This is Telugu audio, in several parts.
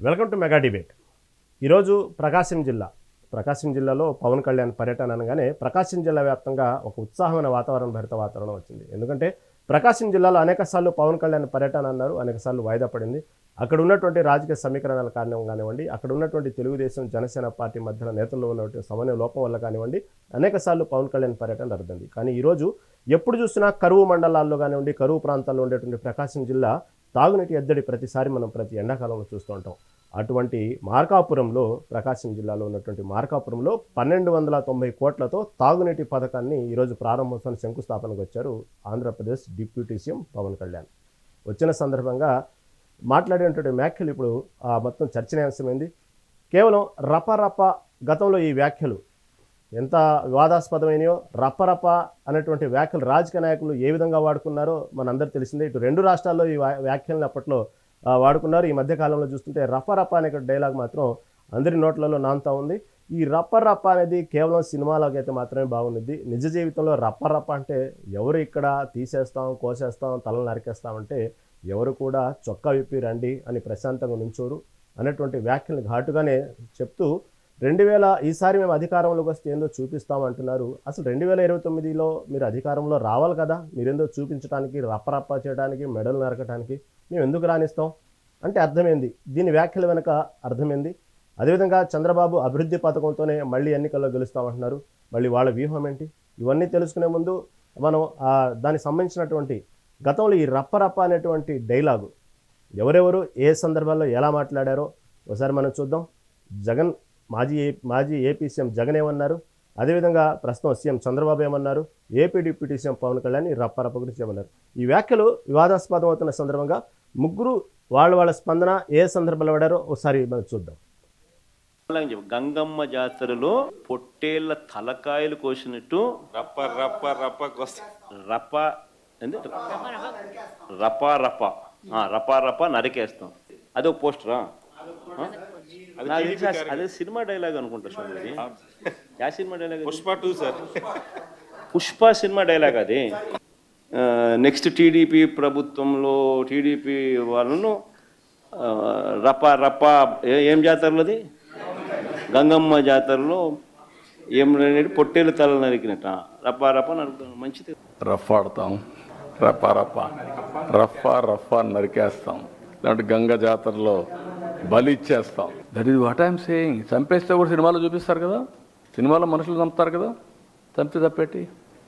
Welcome to mega debate. ఈరోజు ప్రకాశం జిల్లాలో పవన్ కళ్యాణ్ పర్యటన అనగానే ప్రకాశం జిల్లా వ్యాప్తంగా ఒక ఉత్సాహమైన భరిత వాతావరణం వచ్చింది. ఎందుకంటే ప్రకాశం జిల్లాలో అనేకసార్లు పవన్ కళ్యాణ్ పర్యటన అన్నారు, అనేకసార్లు వాయిదా పడింది. అక్కడ ఉన్నటువంటి రాజకీయ సమీకరణాల కారణం కానివ్వండి, అక్కడ ఉన్నటువంటి తెలుగుదేశం జనసేన పార్టీ మధ్యన నేతల్లో ఉన్నటువంటి సమన్వయ లోపం వల్ల కానివ్వండి, అనేకసార్లు పవన్ కళ్యాణ్ పర్యటన జరుగుతుంది. కానీ ఈరోజు ఎప్పుడు చూసినా కరువు మండలాల్లో కానివ్వండి, కరువు ప్రాంతాల్లో ఉండేటువంటి ప్రకాశం జిల్లా తాగునీటి ఎద్దడి ప్రతిసారి మనం ప్రతి ఎండాకాలంలో చూస్తూ ఉంటాం. అటువంటి మార్కాపురంలో, ప్రకాశం జిల్లాలో ఉన్నటువంటి మార్కాపురంలో 1290 కోట్లతో తాగునీటి పథకాన్ని ఈరోజు ప్రారంభోత్సవాన్ని శంకుస్థాపనకు వచ్చారు ఆంధ్రప్రదేశ్ డిప్యూటీ సీఎం పవన్ కళ్యాణ్. వచ్చిన సందర్భంగా మాట్లాడేటువంటి వ్యాఖ్యలు ఇప్పుడు మొత్తం చర్చనీయాంశమైంది. కేవలం రపరప గతంలో ఈ వ్యాఖ్యలు ఎంత వివాదాస్పదమైనయో, రపరప అనేటువంటి వ్యాఖ్యలు రాజకీయ నాయకులు ఏ విధంగా వాడుకున్నారో మనందరూ తెలిసిందే. ఇటు రెండు రాష్ట్రాల్లో ఈ వ్యాఖ్యలను అప్పట్లో వాడుకున్నారు. ఈ మధ్యకాలంలో చూస్తుంటే రపరప అనే డైలాగ్ మాత్రం అందరి నోట్లలో నానుతూ ఉంది. ఈ రపరప అనేది కేవలం సినిమాలోకి అయితే మాత్రమే బాగుంది. నిజ జీవితంలో రపరప అంటే ఎవరు ఇక్కడ తీసేస్తాం, కోసేస్తాం, తలలు నరికేస్తామంటే ఎవరు కూడా చొక్కా విప్పి రండి అని ప్రశాంతంగా నుంచోరు అనేటువంటి వ్యాఖ్యలను ఘాటుగానే చెప్తూ ఈసారి మేము అధికారంలోకి వస్తే ఏందో చూపిస్తామంటున్నారు. అసలు 2029లో మీరు అధికారంలో రావాలి కదా, మీరేందో చూపించడానికి, రప్పరప్ప చేయడానికి, మెడలు నరకడానికి మేము ఎందుకు రాణిస్తాం అంటే అర్థమైంది. దీని వ్యాఖ్యల వెనుక అర్థమైంది. అదేవిధంగా చంద్రబాబు అభివృద్ధి పథకంతోనే మళ్ళీ ఎన్నికల్లో గెలుస్తామంటున్నారు. మళ్ళీ వాళ్ళ వ్యూహం ఏంటి? ఇవన్నీ తెలుసుకునే ముందు మనం దానికి సంబంధించినటువంటి గతంలో ఈ రప్పరప్ప అనేటువంటి డైలాగు ఎవరెవరు ఏ సందర్భాల్లో ఎలా మాట్లాడారో ఒకసారి మనం చూద్దాం. జగన్ మాజీ ఏపీ సీఎం జగన్ ఏమన్నారు, అదేవిధంగా ప్రస్తుతం సీఎం చంద్రబాబు ఏమన్నారు, AP deputy CM Pawan Kalyan రప్పరప్ప గురించి ఏమన్నారు. ఈ వ్యాఖ్యలు వివాదాస్పదం అవుతున్న సందర్భంగా ముగ్గురు వాళ్ళ స్పందన ఏ సందర్భంలో పడారో ఒకసారి మనం చూద్దాం. గంగమ్మ జాతరలో పొట్టేళ్ల తలకాయలు కోసినట్టు రప్ప రప్ప రప్ప రప్ప రప్ప రప్ప రప్ప రప్ప నరికేస్తాం. అదొక పోస్టరా? అదే సినిమా డైలాగ్ అనుకుంటా స్వామి. యా cinema dialogue? Pushpa 2 sir. Pushpa cinema dialogue అది. నెక్స్ట్ టీడీపీ ప్రభుత్వంలో టీడీపీ వాళ్ళను రప్ప రప్ప ఏం జాతరలో అది గంగమ్మ జాతరలో ఏం పొట్టేలు తల నరికినట్ట రప్ప రప్ప నరుకుతాం. మంచిది. రఫ్ ఆడతాం, రప్ప రప్ప రఫ రఫ నరికేస్తాం. ఇలాంటి గంగ జాతరలో బలి ఇచ్చేస్తాం. That is what I'm saying. చంపేస్తే కూడా సినిమాలో చూపిస్తారు కదా, సినిమాలో మనుషులు చంపుతారు కదా, చంపితే తప్పేటి?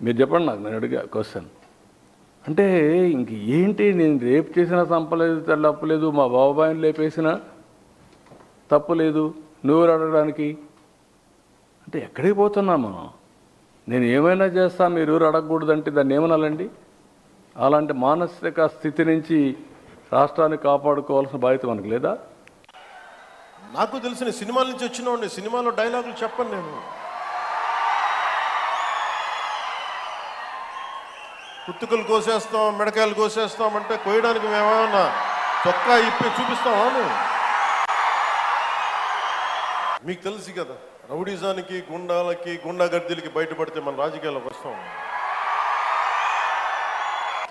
మీరు చెప్పండి నాకు, నేను అడిగా క్వశ్చన్. అంటే ఇంక ఏంటి, నేను రేపు చేసినా చంపలేదు, తప్పలేదు, మా బాబాయిని లేపేసినా తప్పులేదు, నువ్వు అడగడానికి అంటే ఎక్కడికి పోతున్నాం మనం? నేను ఏమైనా చేస్తా, మీరు ఎవరు అడగకూడదంటే దాన్ని ఏమనాలండి? అలాంటి మానసిక స్థితి నుంచి రాష్ట్రాన్ని కాపాడుకోవాల్సిన బాధ్యత మనకు లేదా? నాకు తెలిసిన సినిమాల నుంచి వచ్చినవాడిని, సినిమాలో డైలాగులు చెప్పను నేను. కుత్తుకలు కోసేస్తాం, మిడకాయలు కోసేస్తాం అంటే కోయడానికి మేమేమన్నా చొక్కా ఇప్పి చూపిస్తామా? మీకు తెలుసు కదా, రౌడీజానికి, గుండాలకి, గుండాగర్దీలకి బయటపడితే మన రాజకీయాల్లోకి వస్తాం,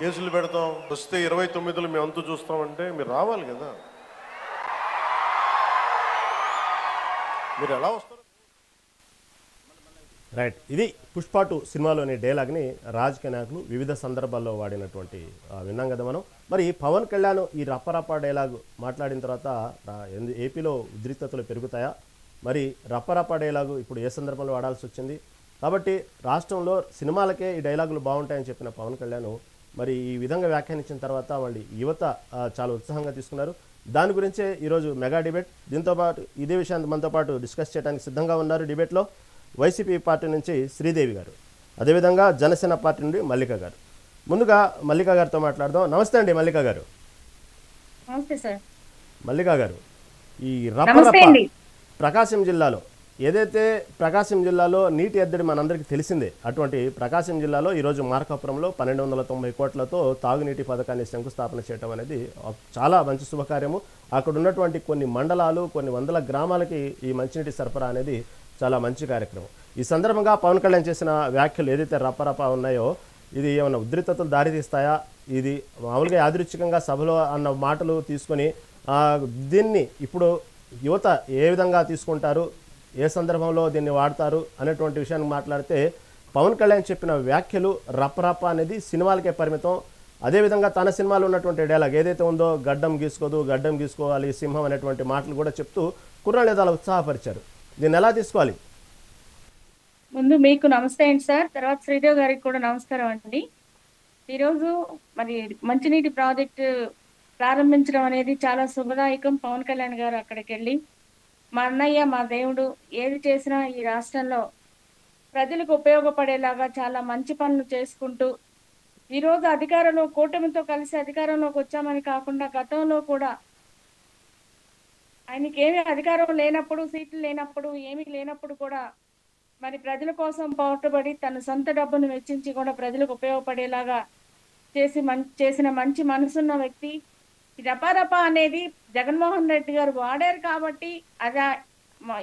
కేసులు పెడతాం. వస్తే 29లో మేము అంతు చూస్తామంటే మీరు రావాలి కదా. మీరు ఎలా వస్తారు? రైట్. ఇది పుష్ప 2 సినిమాలోని డైలాగ్ని రాజకీయ నాయకులు వివిధ సందర్భాల్లో వాడినటువంటి విన్నాం కదా మనం. మరి పవన్ కళ్యాణ్ ఈ రప్పరప్ప డైలాగ్ మాట్లాడిన తర్వాత ఏపీలో ఉద్రిక్తతలు పెరుగుతాయా? మరి రప్పరప్ప డైలాగు ఇప్పుడు ఏ సందర్భంలో వాడాల్సి వచ్చింది? కాబట్టి రాష్ట్రంలో సినిమాలకే ఈ డైలాగులు బాగుంటాయని చెప్పిన పవన్ కళ్యాణ్ మరి ఈ విధంగా వ్యాఖ్యానించిన తర్వాత మళ్ళీ యువత చాలా ఉత్సాహంగా తీసుకున్నారు. దాని గురించే ఈరోజు మెగా డిబేట్. దీంతో పాటు ఇదే విషయాన్ని మనతో పాటు డిస్కస్ చేయడానికి సిద్ధంగా ఉన్నారు డిబేట్లో వైసీపీ పార్టీ నుంచి శ్రీదేవి గారు, అదేవిధంగా జనసేన పార్టీ నుండి మల్లిక గారు. ముందుగా మల్లిక గారితో మాట్లాడదాం. నమస్తే అండి మల్లిక గారు. మల్లిక గారు, ఈ రప్పరప్ప ప్రకాశం జిల్లాలో ఏదైతే ప్రకాశం జిల్లాలో నీటి ఎద్దడి మనందరికీ తెలిసిందే. అటువంటి ప్రకాశం జిల్లాలో ఈరోజు మార్కాపురంలో 1290 కోట్లతో తాగునీటి పథకాన్ని శంకుస్థాపన చేయడం అనేది చాలా మంచి శుభకార్యము. అక్కడ ఉన్నటువంటి కొన్ని మండలాలు, కొన్ని వందల గ్రామాలకి ఈ మంచినీటి సరఫరా అనేది చాలా మంచి కార్యక్రమం. ఈ సందర్భంగా పవన్ కళ్యాణ్ చేసిన వ్యాఖ్యలు ఏదైతే రప్పరప్ప ఉన్నాయో ఇది ఏమైనా ఉద్రిక్తతలు దారితీస్తాయా? ఇది మామూలుగా యాదృచ్ఛికంగా సభలో అన్న మాటలు తీసుకొని ఆ, దీన్ని ఇప్పుడు యువత ఏ విధంగా తీసుకుంటారు, ఏ సందర్భంలో దీన్ని వాడతారు అనేటువంటి విషయాన్ని మాట్లాడితే పవన్ కళ్యాణ్ చెప్పిన వ్యాఖ్యలు రప్పరప్ప అనేది సినిమాలకే పరిమితం. అదేవిధంగా తన సినిమాలో ఉన్నటువంటి డైలాగ్ ఏదైతే ఉందో గడ్డం గీసుకోదు, గడ్డం గీసుకోవాలి సింహం అనేటువంటి మాటలు కూడా చెప్తూ కుర్రాళ్ళు ఏదో అలా ఉత్సాహపరిచారు. దీన్ని ఎలా తీసుకోవాలి? ముందు మీకు నమస్తే అండి సార్, తర్వాత శ్రీదేవ్ గారికి కూడా నమస్కారం అండి. ఈరోజు మరి మంచినీటి ప్రాజెక్టు ప్రారంభించడం అనేది చాలా శుభదాయకం. పవన్ కళ్యాణ్ గారు అక్కడికి వెళ్ళి మా అన్నయ్య మా దేవుడు ఏది చేసినా ఈ రాష్ట్రంలో ప్రజలకు ఉపయోగపడేలాగా చాలా మంచి పనులు చేసుకుంటూ ఈరోజు అధికారంలో కూటమితో కలిసి అధికారంలోకి వచ్చామని కాకుండా గతంలో కూడా ఆయనకి ఏమీ అధికారం లేనప్పుడు, సీట్లు లేనప్పుడు, ఏమీ లేనప్పుడు కూడా మరి ప్రజల కోసం పాటుపడి తన సొంత డబ్బును వెచ్చించి కూడా ప్రజలకు ఉపయోగపడేలాగా చేసిన మంచి మనసున్న వ్యక్తి. ఈ రపారపా అనేది జగన్మోహన్ రెడ్డి గారు వాడారు కాబట్టి అది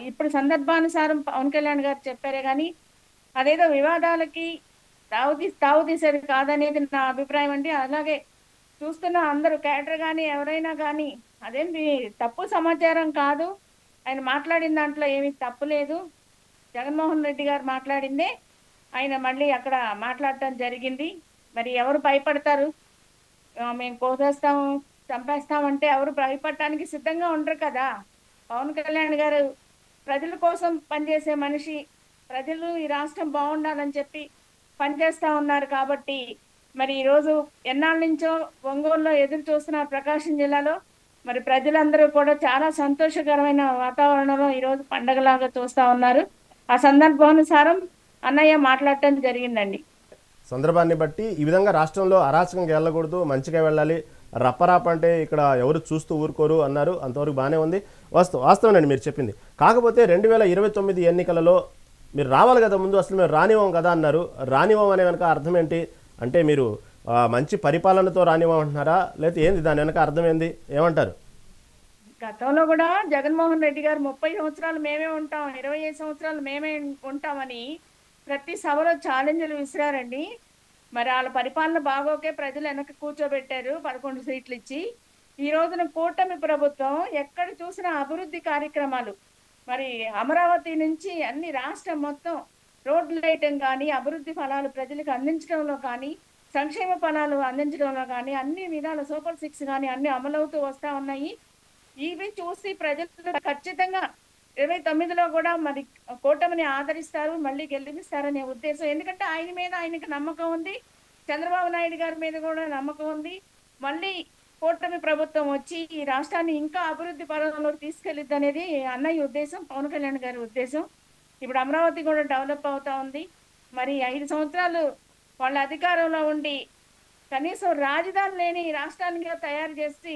ఇప్పుడు సందర్భానుసారం పవన్ కళ్యాణ్ గారు చెప్పారే కానీ అదేదో వివాదాలకి తావు తీసేది కాదనేది నా అభిప్రాయం అండి. అలాగే చూస్తున్న అందరూ క్యాడర్ కానీ ఎవరైనా కానీ అదేం తప్పు సమాచారం కాదు. ఆయన మాట్లాడిన దాంట్లో ఏమీ తప్పు లేదు. జగన్మోహన్ రెడ్డి గారు మాట్లాడిందే ఆయన మళ్ళీ అక్కడ మాట్లాడటం జరిగింది. మరి ఎవరు భయపడతారు? మేము కోసేస్తాము, చంపేస్తామంటే ఎవరు భయపడటానికి సిద్ధంగా ఉండరు కదా. పవన్ కళ్యాణ్ గారు ప్రజల కోసం పనిచేసే మనిషి, ప్రజలు ఈ రాష్ట్రం బాగుండాలని చెప్పి పనిచేస్తూ ఉన్నారు కాబట్టి మరి ఈరోజు ఎన్నాళ్ళ నుంచో ఒంగోలులో ఎదురు చూస్తున్నారు ప్రకాశం జిల్లాలో. మరి ప్రజలందరూ కూడా చాలా సంతోషకరమైన వాతావరణంలో ఈరోజు పండగలాగా చూస్తూ ఉన్నారు. ఆ సందర్భానుసారం అన్నయ్య మాట్లాడటం జరిగిందండి. సందర్భాన్ని బట్టి ఈ విధంగా రాష్ట్రంలో అరాచకంగా వెళ్ళకూడదు, మంచిగా వెళ్ళాలి, రప్పరాప అంటే ఇక్కడ ఎవరు చూస్తూ ఊరుకోరు అన్నారు. అంతవరకు బాగానే ఉంది, వాస్తవనండి మీరు చెప్పింది. కాకపోతే 2029 ఎన్నికలలో మీరు రావాలి కదా, ముందు అసలు మేము రానివ్వం కదా అన్నారు. రానివ్వం అనే వెనక అర్థం ఏంటి? అంటే మీరు మంచి పరిపాలనతో రానివ్వం అంటున్నారా, లేకపోతే ఏంది దాని వెనక అర్థం ఏంది, ఏమంటారు? గతంలో కూడా జగన్మోహన్ రెడ్డి గారు 30 సంవత్సరాలు మేమే ఉంటాం, 25 సంవత్సరాలు మేమే ఉంటామని ప్రతి సభలో ఛాలెంజ్లు విసిరారండి. మరి వాళ్ళ పరిపాలన బాగోకే ప్రజలు వెనక కూర్చోబెట్టారు 11 సీట్లు ఇచ్చి. ఈ రోజున కూటమి ప్రభుత్వం ఎక్కడ చూసినా అభివృద్ధి కార్యక్రమాలు, మరి అమరావతి నుంచి అన్ని రాష్ట్రం మొత్తం రోడ్లు వేయటం కానీ, అభివృద్ధి ఫలాలు ప్రజలకు అందించడంలో కానీ, సంక్షేమ ఫలాలు అందించడంలో కానీ అన్ని విధాల సూపర్ 6 కానీ అన్ని అమలవుతూ వస్తూ ఉన్నాయి. ఇవి చూసి ప్రజలు ఖచ్చితంగా 29లో కూడా మరి కూటమిని ఆదరిస్తారు, మళ్ళీ గెలిపిస్తారనే ఉద్దేశం. ఎందుకంటే ఆయన మీద ఆయనకి నమ్మకం ఉంది, చంద్రబాబు నాయుడు గారి మీద కూడా నమ్మకం ఉంది. మళ్ళీ కూటమి ప్రభుత్వం వచ్చి ఈ రాష్ట్రాన్ని ఇంకా అభివృద్ధి పరంలోకి తీసుకెళ్ళిద్ది అనేది అన్నయ్య ఉద్దేశం, పవన్ కళ్యాణ్ గారి ఉద్దేశం. ఇప్పుడు అమరావతి కూడా డెవలప్ అవుతా ఉంది. మరి 5 సంవత్సరాలు వాళ్ళ అధికారంలో ఉండి కనీసం రాజధాని లేని రాష్ట్రానికి తయారు చేసి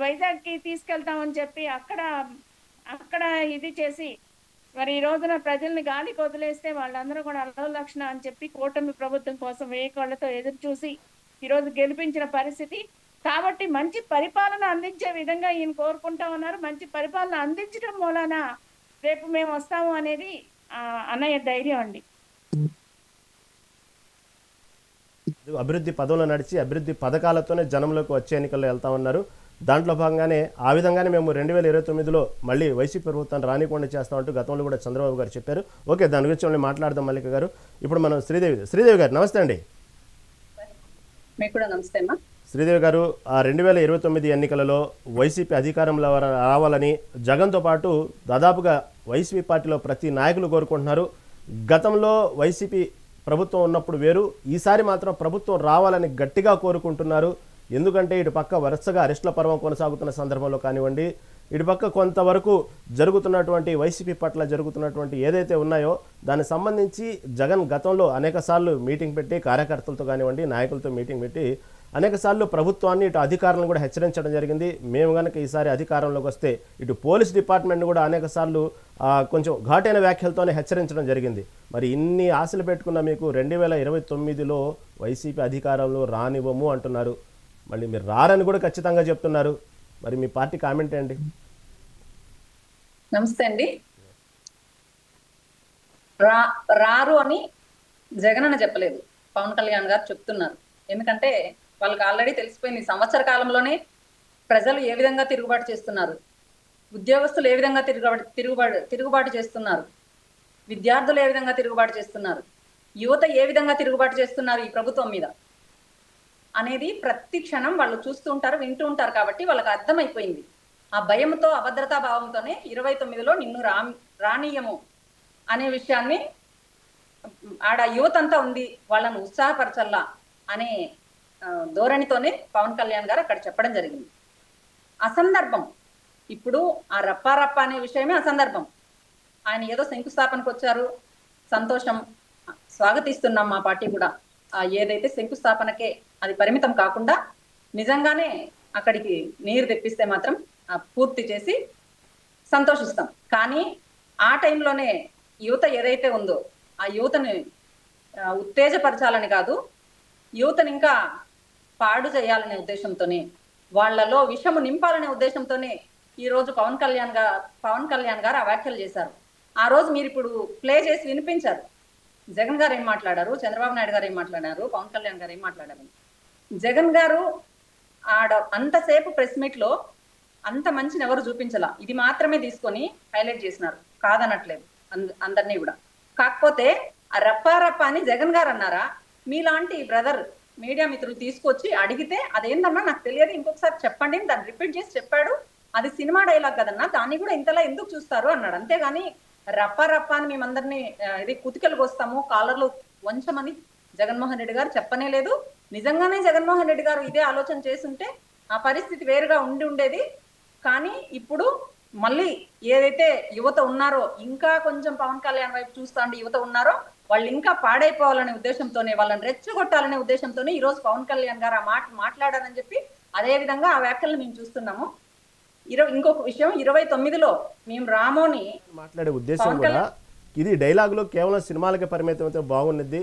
వైజాగ్కి తీసుకెళ్తామని చెప్పి అక్కడ ఇది చేసి మరి ఈ రోజున ప్రజల్ని గాలికి వదిలేస్తే వాళ్ళందరూ కూడా అలవ లక్షణ అని చెప్పి కూటమి ప్రభుత్వం కోసం వేయకోళ్లతో ఎదురు చూసి ఈరోజు గెలిపించిన పరిస్థితి. కాబట్టి మంచి పరిపాలన అందించే విధంగా ఈయన కోరుకుంటా ఉన్నారు. మంచి పరిపాలన అందించడం మూలాన రేపు మేము వస్తాము అనేది అన్నయ్య ధైర్యం అండి. అభివృద్ధి పదంలో నడిచి అభివృద్ధి పథకాలతోనే జనంలోకి వచ్చే ఎన్నికల్లో వెళ్తా ఉన్నారు. దాంట్లో భాగంగానే ఆ విధంగానే మేము 2029లో మళ్ళీ వైసీపీ ప్రభుత్వాన్ని రానికుండా చేస్తామంటూ గతంలో కూడా చంద్రబాబు గారు చెప్పారు. ఓకే, దాని గురించి మళ్ళీ మాట్లాడదాం మల్లిక గారు. ఇప్పుడు మనం శ్రీదేవి గారు నమస్తే అండి. మీకు కూడా నమస్తే అమ్మా. శ్రీదేవి గారు, ఆ 2029 ఎన్నికలలో వైసీపీ అధికారంలో రావాలని జగన్తో పాటు దాదాపుగా వైసీపీ పార్టీలో ప్రతి నాయకులు కోరుకుంటున్నారు. గతంలో వైసీపీ ప్రభుత్వం ఉన్నప్పుడు వేరు, ఈసారి మాత్రం ప్రభుత్వం రావాలని గట్టిగా కోరుకుంటున్నారు. ఎందుకంటే ఇటు పక్క వరుసగా అరెస్టుల పర్వం కొనసాగుతున్న సందర్భంలో కానివ్వండి, ఇటు పక్క కొంతవరకు జరుగుతున్నటువంటి వైసీపీ పట్ల జరుగుతున్నటువంటి ఏదైతే ఉన్నాయో దానికి సంబంధించి జగన్ గతంలో అనేకసార్లు మీటింగ్ పెట్టి కార్యకర్తలతో కానివ్వండి, నాయకులతో మీటింగ్ పెట్టి అనేకసార్లు ప్రభుత్వాన్ని ఇటు అధికారులను కూడా హెచ్చరించడం జరిగింది. మేము కనుక ఈసారి అధికారంలోకి వస్తే ఇటు పోలీస్ డిపార్ట్మెంట్ కూడా అనేకసార్లు కొంచెం ఘాటైన వ్యాఖ్యలతోనే హెచ్చరించడం జరిగింది. మరి ఇన్ని ఆశలు పెట్టుకున్న మీకు 2029లో వైసీపీ అధికారంలో రానివ్వము అంటున్నారు. మళ్ళీ మీరు రారని కూడా ఖచ్చితంగా చెప్తున్నారు. మరి మీ పార్టీ కామెంట్ ఏంటి? నమస్తే అండి. రారు అని జగన్ అని చెప్పలేదు, పవన్ కళ్యాణ్ గారు చెప్తున్నారు. ఎందుకంటే వాళ్ళకి ఆల్రెడీ తెలిసిపోయింది, సంవత్సర కాలంలోనే ప్రజలు ఏ విధంగా తిరుగుబాటు చేస్తున్నారు, ఉద్యోగస్తులు ఏ విధంగా తిరుగుబాటు చేస్తున్నారు, విద్యార్థులు ఏ విధంగా తిరుగుబాటు చేస్తున్నారు, యువత ఏ విధంగా తిరుగుబాటు చేస్తున్నారు ఈ ప్రభుత్వం మీద అనేది ప్రతి క్షణం వాళ్ళు చూస్తూ ఉంటారు, వింటూ ఉంటారు. కాబట్టి వాళ్ళకి అర్థమైపోయింది. ఆ భయంతో, అభద్రతా భావంతోనే 29లో నిన్ను రానీయము అనే విషయాన్ని ఆడ యువత అంతా ఉంది, వాళ్ళను ఉత్సాహపరచల్లా అనే ధోరణితోనే పవన్ కళ్యాణ్ గారు అక్కడ చెప్పడం జరిగింది. అసందర్భం. ఇప్పుడు ఆ రప్పారప్ప అనే విషయమే అసందర్భం. ఆయన ఏదో శంకుస్థాపనకు వచ్చారు, సంతోషం, స్వాగతిస్తున్నాం మా పార్టీ కూడా. ఏదైతే శంకుస్థాపనకే అది పరిమితం కాకుండా నిజంగానే అక్కడికి నీరు తెప్పిస్తే మాత్రం పూర్తి చేసి సంతోషిస్తాం. కానీ ఆ టైంలోనే యువత ఏదైతే ఉందో ఆ యువతని ఉత్తేజపరచాలని కాదు, యువతని ఇంకా పాడు చేయాలనే ఉద్దేశంతోనే, వాళ్లలో విషము నింపాలనే ఉద్దేశంతోనే ఈ రోజు పవన్ కళ్యాణ్ గారు ఆ వ్యాఖ్యలు చేశారు. ఆ రోజు మీరు ఇప్పుడు ప్లే చేసి వినిపించారు. జగన్ గారు ఏం మాట్లాడారు, చంద్రబాబు నాయుడు గారు ఏం మాట్లాడారు, పవన్ కళ్యాణ్ గారు ఏం మాట్లాడారు. జగన్ గారు అంతసేపు ప్రెస్ మీట్ లో అంత మంచిని ఎవరు చూపించలా, ఇది మాత్రమే తీసుకొని హైలైట్ చేసినారు. కాదనట్లేదు అందరినీ కూడా. కాకపోతే ఆ రప్పారప్ప అని జగన్ గారు అన్నారా, మీలాంటి బ్రదర్ మీడియా మిత్రులు తీసుకొచ్చి అడిగితే అదేందన్నా నాకు తెలియదు, ఇంకొకసారి చెప్పండి, దాన్ని రిపీట్ చేసి చెప్పాడు, అది సినిమా డైలాగ్ కదన్నా, దాన్ని కూడా ఇంతలా ఎందుకు చూస్తారు అన్నాడు. అంతేగాని రప్పారప్ప అని మేమందరినీ ఇది కుతికలు కోస్తాము, కాలర్లు వంచమని జగన్మోహన్ రెడ్డి గారు చెప్పనే లేదు. నిజంగానే జగన్మోహన్ రెడ్డి గారు ఇదే ఆలోచన చేస్తుంటే ఆ పరిస్థితి వేరుగా ఉండేది. కానీ ఇప్పుడు మళ్ళీ ఏదైతే యువత ఉన్నారో, ఇంకా కొంచెం పవన్ కళ్యాణ్ వైపు చూస్తాండి యువత ఉన్నారో, వాళ్ళు ఇంకా పాడైపోవాలనే ఉద్దేశంతోనే, వాళ్ళని రెచ్చగొట్టాలనే ఉద్దేశంతోనే ఈ రోజు పవన్ కళ్యాణ్ గారు ఆ మాట్లాడారని చెప్పి అదే విధంగా ఆ వ్యాఖ్యలను మేము చూస్తున్నాము. ఇంకొక విషయం, 29లో మేము రామోని మాట్లాడే ఉద్దేశం కూడా ఇది డైలాగులో కేవలం సినిమాలకే పరిమితం అయితే బాగున్నది.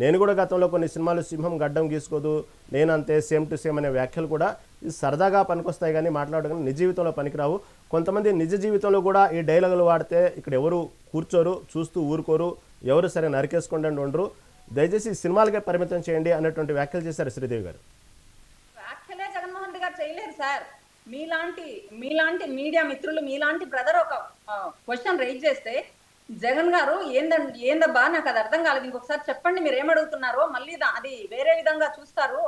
నేను కూడా గతంలో కొన్ని సినిమాలు సింహం గడ్డం గీసుకోదు, నేనంతే, సేమ్ టు సేమ్ అనే వ్యాఖ్యలు కూడా ఇది సరదాగా పనికొస్తాయి కానీ మాట్లాడడం నిజ జీవితంలో పనికిరావు. కొంతమంది నిజ జీవితంలో కూడా ఈ డైలాగులు వాడితే ఇక్కడ ఎవరు కూర్చోరు, చూస్తూ ఊరుకోరు, ఎవరు సరే నరికేసుకోండి అని ఉండరు. దయచేసి సినిమాలకే పరిమితం చేయండి అన్నటువంటి వ్యాఖ్యలు చేశారు శ్రీదేవి గారు. వ్యాఖ్యలే జగన్మోహన్ రెడ్డి గారు చేయలేరు సార్. మీలాంటి మీడియా మిత్రులు, మీలాంటి బ్రదర్ ఒక క్వశ్చన్ రైజ్ చేస్తే జగన్ గారు ఏందబ్బా నాకు అది అర్థం కాలేదు, ఇంకొకసారి చెప్పండి మీరు ఏమడుగుతున్నారో, మళ్ళీ అది వేరే విధంగా చూస్తారు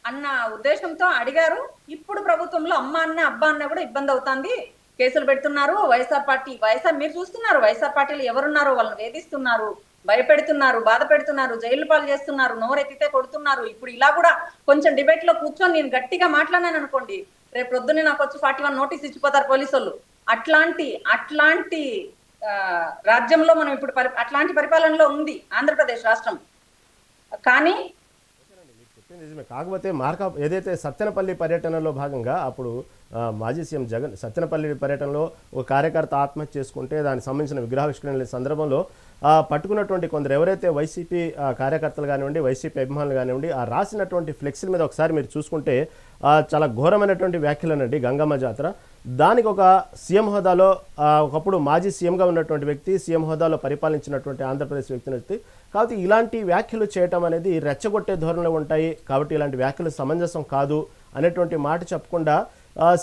అన్న ఉద్దేశంతో అడిగారు. ఇప్పుడు ప్రభుత్వంలో అమ్మ అన్న అబ్బా అన్న కూడా ఇబ్బంది అవుతుంది, కేసులు పెడుతున్నారు. వైఎస్ఆర్ మీరు చూస్తున్నారు, వైఎస్ఆర్ పార్టీలు ఎవరున్నారో వాళ్ళని వేధిస్తున్నారు, భయపెడుతున్నారు, బాధ పెడుతున్నారు, జైలు పాలు చేస్తున్నారు, నోరెత్తితే కొడుతున్నారు. ఇప్పుడు ఇలా కూడా కొంచెం డిబేట్ లో కూర్చొని నేను గట్టిగా మాట్లాడినాను అనుకోండి, రేపు పొద్దున్నే నాకు వచ్చి 41 నోటీస్ ఇచ్చిపోతారు పోలీసు వాళ్ళు. అట్లాంటి రాజ్యంలో మనం ఇప్పుడు అట్లాంటి పరిపాలనలో ఉంది ఆంధ్రప్రదేశ్ రాష్ట్రం. కానీ నిజమే. కాకపోతే ఏదైతే సత్తెనపల్లి పర్యటనలో భాగంగా అప్పుడు మాజీ సీఎం జగన్ సత్తెనపల్లి పర్యటనలో ఒక కార్యకర్త ఆత్మహత్య చేసుకుంటే దానికి సంబంధించిన విగ్రహావిష్కరణ సందర్భంలో పట్టుకున్నటువంటి కొందరు ఎవరైతే వైసీపీ కార్యకర్తలు కానివ్వండి, వైసీపీ అభిమానులు కానివ్వండి, ఆ రాసినటువంటి ఫ్లెక్సీల మీద ఒకసారి మీరు చూసుకుంటే చాలా ఘోరమైనటువంటి వ్యాఖ్యలనండి. గంగమ్మ జాతర, దానికి ఒక సీఎం హోదాలో ఒకప్పుడు మాజీ సీఎంగా ఉన్నటువంటి వ్యక్తి, సీఎం హోదాలో పరిపాలించినటువంటి ఆంధ్రప్రదేశ్ వ్యక్తి. కాబట్టి ఇలాంటి వ్యాఖ్యలు చేయటం అనేది రెచ్చగొట్టే ధోరణిలో ఉంటాయి. కాబట్టి ఇలాంటి వ్యాఖ్యలు సమంజసం కాదు అనేటువంటి మాట చెప్పకుండా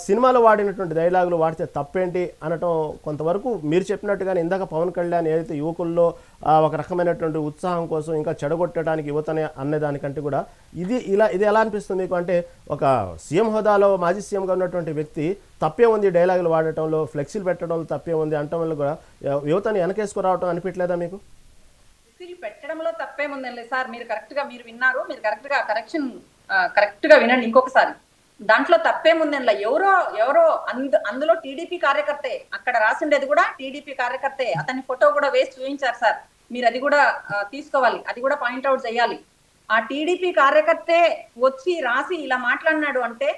సినిమాలో వాడినటువంటి డైలాగులు వాడితే తప్పేంటి అనటం కొంతవరకు మీరు చెప్పినట్టుగానే ఇందాక పవన్ కళ్యాణ్ ఏదైతే యువకుల్లో ఒక రకమైనటువంటి ఉత్సాహం కోసం ఇంకా చెడగొట్టడానికి యువతనే అనేదానికంటే కూడా ఇది ఎలా అనిపిస్తుంది మీకు? అంటే ఒక సీఎం హోదాలో మాజీ సీఎంగా ఉన్నటువంటి వ్యక్తి తప్పే ఉంది డైలాగులు వాడటంలో, ఫ్లెక్సీలు పెట్టడంలో తప్పే ఉంది అనటం వల్ల కూడా యువతని వెనకేసుకురావటం అనిపించలేదా మీకు? ఫ్లెక్సీలు పెట్టడంలో తప్పేముందండి సార్, మీరు విన్నారు, మీరు కరెక్ట్ గా వినండి ఇంకొకసారి. దాంట్లో తప్పేముందని ఎవరో అందులో టీడీపీ కార్యకర్తే, అక్కడ రాసిండేది కూడా టీడీపీ కార్యకర్తే, అతని ఫోటో కూడా వేసి చూపించారు సార్. మీరు అది కూడా తీసుకోవాలి, అది కూడా పాయింట్అవుట్ చేయాలి. ఆ టీడీపీ కార్యకర్తే వచ్చి రాసి ఇలా మాట్లాడినాడు అంటే